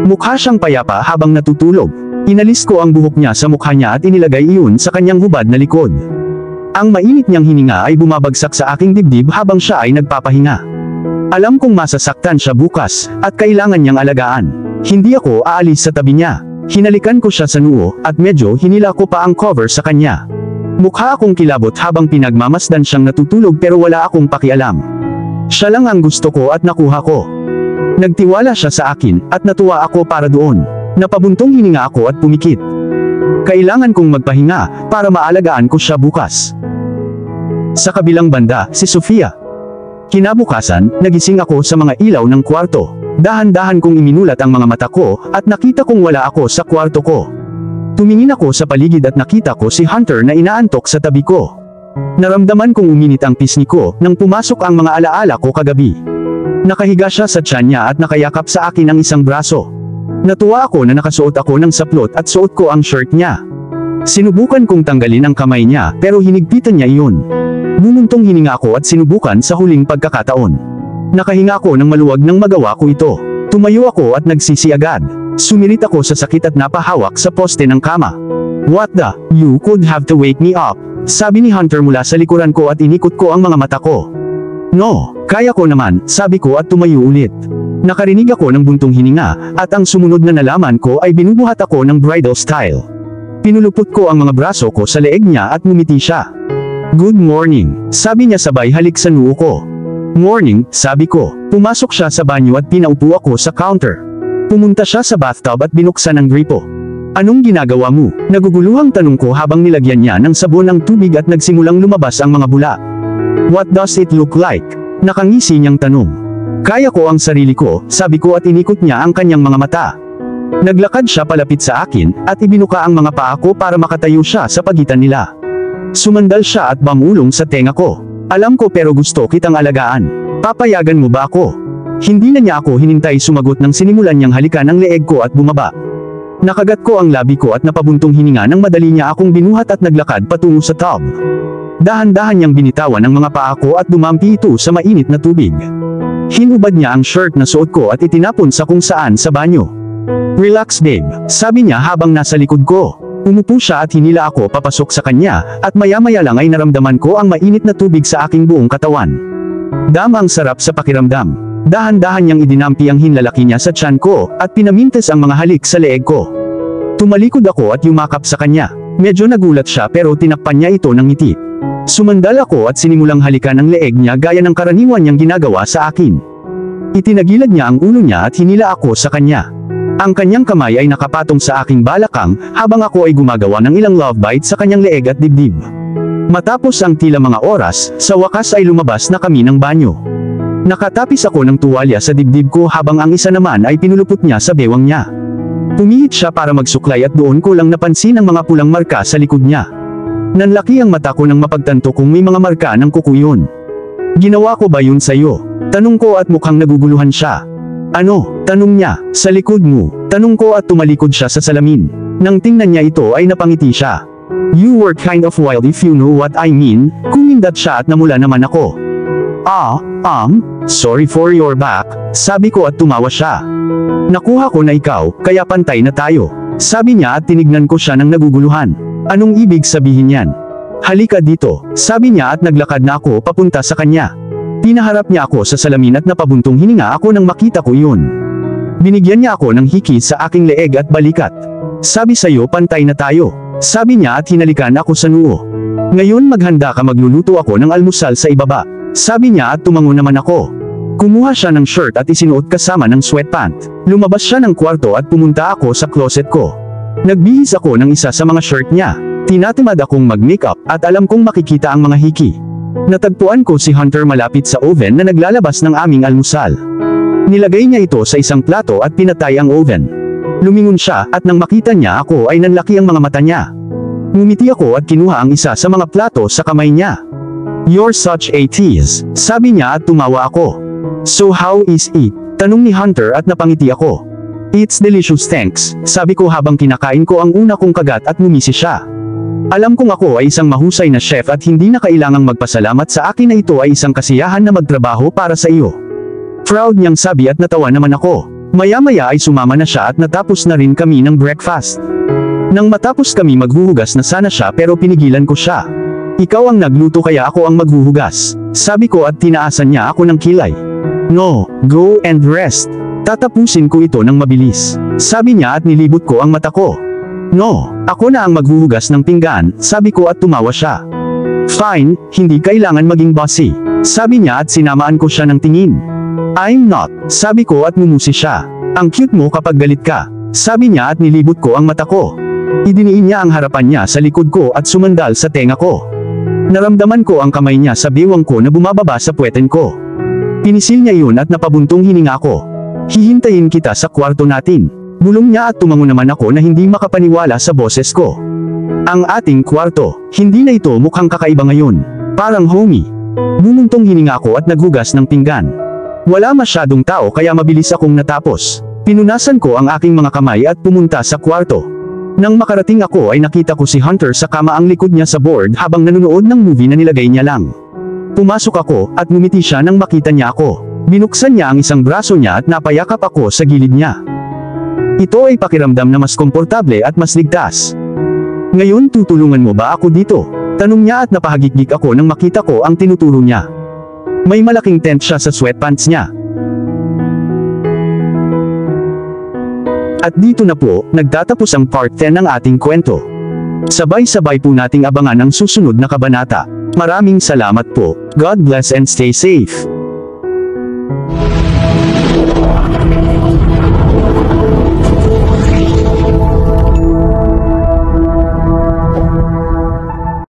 Speaker 1: Mukha siyang payapa habang natutulog. Inalis ko ang buhok niya sa mukha niya at inilagay iyon sa kanyang hubad na likod. Ang mainit niyang hininga ay bumabagsak sa aking dibdib habang siya ay nagpapahinga. Alam kong masasaktan siya bukas, at kailangan niyang alagaan. Hindi ako aalis sa tabi niya. Hinalikan ko siya sa noo, at medyo hinila ko pa ang cover sa kanya. Mukha akong kilabot habang pinagmamasdan siyang natutulog pero wala akong pakialam. Siya lang ang gusto ko at nakuha ko. Nagtiwala siya sa akin, at natuwa ako para doon. Napabuntong hininga ako at pumikit. Kailangan kong magpahinga, para maalagaan ko siya bukas. Sa kabilang banda, si Sofia. Kinabukasan, nagising ako sa mga ilaw ng kwarto. Dahan-dahan kong iminulat ang mga mata ko, at nakita kong wala ako sa kwarto ko. Tumingin ako sa paligid at nakita ko si Hunter na inaantok sa tabi ko. Naramdaman kong uminit ang pisngi ko, nang pumasok ang mga alaala ko kagabi. Nakahiga siya sa tiyan niya at nakayakap sa akin ang isang braso. Natuwa ako na nakasuot ako ng saplot at suot ko ang shirt niya. Sinubukan kong tanggalin ang kamay niya pero hinigpitan niya iyon. Bumuntong hininga ako at sinubukan sa huling pagkakataon. Nakahinga ako ng maluwag nang magawa ko ito. Tumayo ako at nagsisi agad. Sumirit ako sa sakit at napahawak sa poste ng kama. "What the? You could have to wake me up," sabi ni Hunter mula sa likuran ko at inikot ko ang mga mata ko. "No, kaya ko naman," sabi ko at tumayo ulit. Nakarinig ako ng buntong hininga, at ang sumunod na nalaman ko ay binubuhat ako ng bridal style. Pinulupot ko ang mga braso ko sa leeg niya at ngumiti siya. "Good morning," sabi niya sabay halik sa noo ko. "Morning," sabi ko. Pumasok siya sa banyo at pinaupo ako sa counter. Pumunta siya sa bathtub at binuksan ang gripo. "Anong ginagawa mo?" Naguguluhang tanong ko habang nilagyan niya ng sabon ang tubig at nagsimulang lumabas ang mga bula. "What does it look like?" Nakangisi niyang tanong. "Kaya ko ang sarili ko," sabi ko at inikot niya ang kanyang mga mata. Naglakad siya palapit sa akin, at ibinuka ang mga paa ko para makatayo siya sa pagitan nila. Sumandal siya at bumulong sa tenga ko. "Alam ko pero gusto kitang alagaan. Papayagan mo ba ako?" Hindi na niya ako hinintay sumagot nang sinimulan niyang halikan ang leeg ko at bumaba. Nakagat ko ang labi ko at napabuntong hininga nang madali niya akong binuhat at naglakad patungo sa tub. Dahan-dahan niyang binitawan ang mga paa ko at dumampi ito sa mainit na tubig. Hinubad niya ang shirt na suot ko at itinapon sa kung saan sa banyo. "Relax babe," sabi niya habang nasa likod ko. Umupo siya at hinila ako papasok sa kanya, at maya-maya lang ay naramdaman ko ang mainit na tubig sa aking buong katawan. Ang sarap sa pakiramdam. Dahan-dahan niyang idinampi ang hinlalaki niya sa tiyan ko, at pinamintes ang mga halik sa leeg ko. Tumalikod ako at yumakap sa kanya. Medyo nagulat siya pero tinakpan niya ito ng ngiti. Sumandal ako at sinimulang halikan ang leeg niya gaya ng karaniwan niyang ginagawa sa akin. Itinagilad niya ang ulo niya at hinila ako sa kanya. Ang kanyang kamay ay nakapatong sa aking balakang, habang ako ay gumagawa ng ilang love bite sa kanyang leeg at dibdib. Matapos ang tila mga oras, sa wakas ay lumabas na kami ng banyo. Nakatapis ako ng tuwalya sa dibdib ko habang ang isa naman ay pinulupot niya sa bewang niya. Pumihit siya para magsuklay at doon ko lang napansin ang mga pulang marka sa likod niya. Nanlaki ang mata ko nang mapagtanto kung may mga marka ng kuko yun. "Ginawa ko ba yun sa'yo?" Tanong ko at mukhang naguguluhan siya. "Ano?" tanong niya. "Sa likod mo." Tanong ko at tumalikod siya sa salamin. Nang tingnan niya ito ay napangiti siya. "You were kind of wild if you know what I mean." Kumindat siya at namula naman ako. Sorry for your back," sabi ko at tumawa siya. "Nakuha ko na ikaw, kaya pantay na tayo," sabi niya at tinignan ko siya ng naguguluhan. "Anong ibig sabihin yan?" "Halika dito," sabi niya at naglakad na ako papunta sa kanya. Pinaharap niya ako sa salamin at napabuntong hininga ako nang makita ko iyon. Binigyan niya ako ng hiki sa aking leeg at balikat. "Sabi sa'yo pantay na tayo," sabi niya at hinalikan ako sa noo. "Ngayon maghanda ka, magluluto ako ng almusal sa ibaba," sabi niya at tumango naman ako. Kumuha siya ng shirt at isinuot kasama ng sweatpant. Lumabas siya ng kwarto at pumunta ako sa closet ko. Nagbihis ako ng isa sa mga shirt niya. Tinatamad akong mag-makeup at alam kong makikita ang mga hiki. Natagpuan ko si Hunter malapit sa oven na naglalabas ng aming almusal. Nilagay niya ito sa isang plato at pinatay ang oven. Lumingon siya at nang makita niya ako ay nanlaki ang mga mata niya. Ngumiti ako at kinuha ang isa sa mga plato sa kamay niya. "You're such a tease," sabi niya at tumawa ako. "So how is it?" tanong ni Hunter at napangiti ako. "It's delicious thanks," sabi ko habang kinakain ko ang una kong kagat at ngumisi siya. Alam kong ako ay isang mahusay na chef at hindi na kailangang magpasalamat sa akin na ito ay isang kasiyahan na magtrabaho para sa iyo. Proud niyang sabi at natawa naman ako. Maya-maya ay sumama na siya at natapos na rin kami ng breakfast. Nang matapos kami maghuhugas na sana siya pero pinigilan ko siya. "Ikaw ang nagluto kaya ako ang maghuhugas," sabi ko at tinaasan niya ako ng kilay. "No, go and rest. Tatapusin ko ito ng mabilis," sabi niya at nilibot ko ang mata ko. "No, ako na ang maghuhugas ng pinggan," sabi ko at tumawa siya. "Fine, hindi kailangan maging bossy," sabi niya at sinamaan ko siya ng tingin. "I'm not," sabi ko at ngumusi siya. "Ang cute mo kapag galit ka," sabi niya at nilibot ko ang mata ko. Idiniin niya ang harapan niya sa likod ko at sumandal sa tenga ko. Naramdaman ko ang kamay niya sa bewang ko na bumababa sa puweten ko. Pinisil niya yun at napabuntong hininga ko. "Hihintayin kita sa kwarto natin," bulong niya at tumango naman ako na hindi makapaniwala sa boses ko. Ang ating kwarto, hindi na ito mukhang kakaiba ngayon. Parang homey. Bumuntong hininga ko at naghugas ng pinggan. Wala masyadong tao kaya mabilis akong natapos. Pinunasan ko ang aking mga kamay at pumunta sa kwarto. Nang makarating ako ay nakita ko si Hunter sa kama, ang likod niya sa board habang nanonood ng movie na nilagay niya lang. Pumasok ako at ngumiti siya nang makita niya ako. Binuksan niya ang isang braso niya at napayakap ako sa gilid niya. Ito ay pakiramdam na mas komportable at mas ligtas. Ngayon tutulungan mo ba ako dito? Tanong niya at napahagikik ako nang makita ko ang tinuturo niya. May malaking tent siya sa sweatpants niya. At dito na po, nagtatapos ang part 10 ng ating kwento. Sabay-sabay po nating abangan ang susunod na kabanata. Maraming salamat po. God bless and stay safe.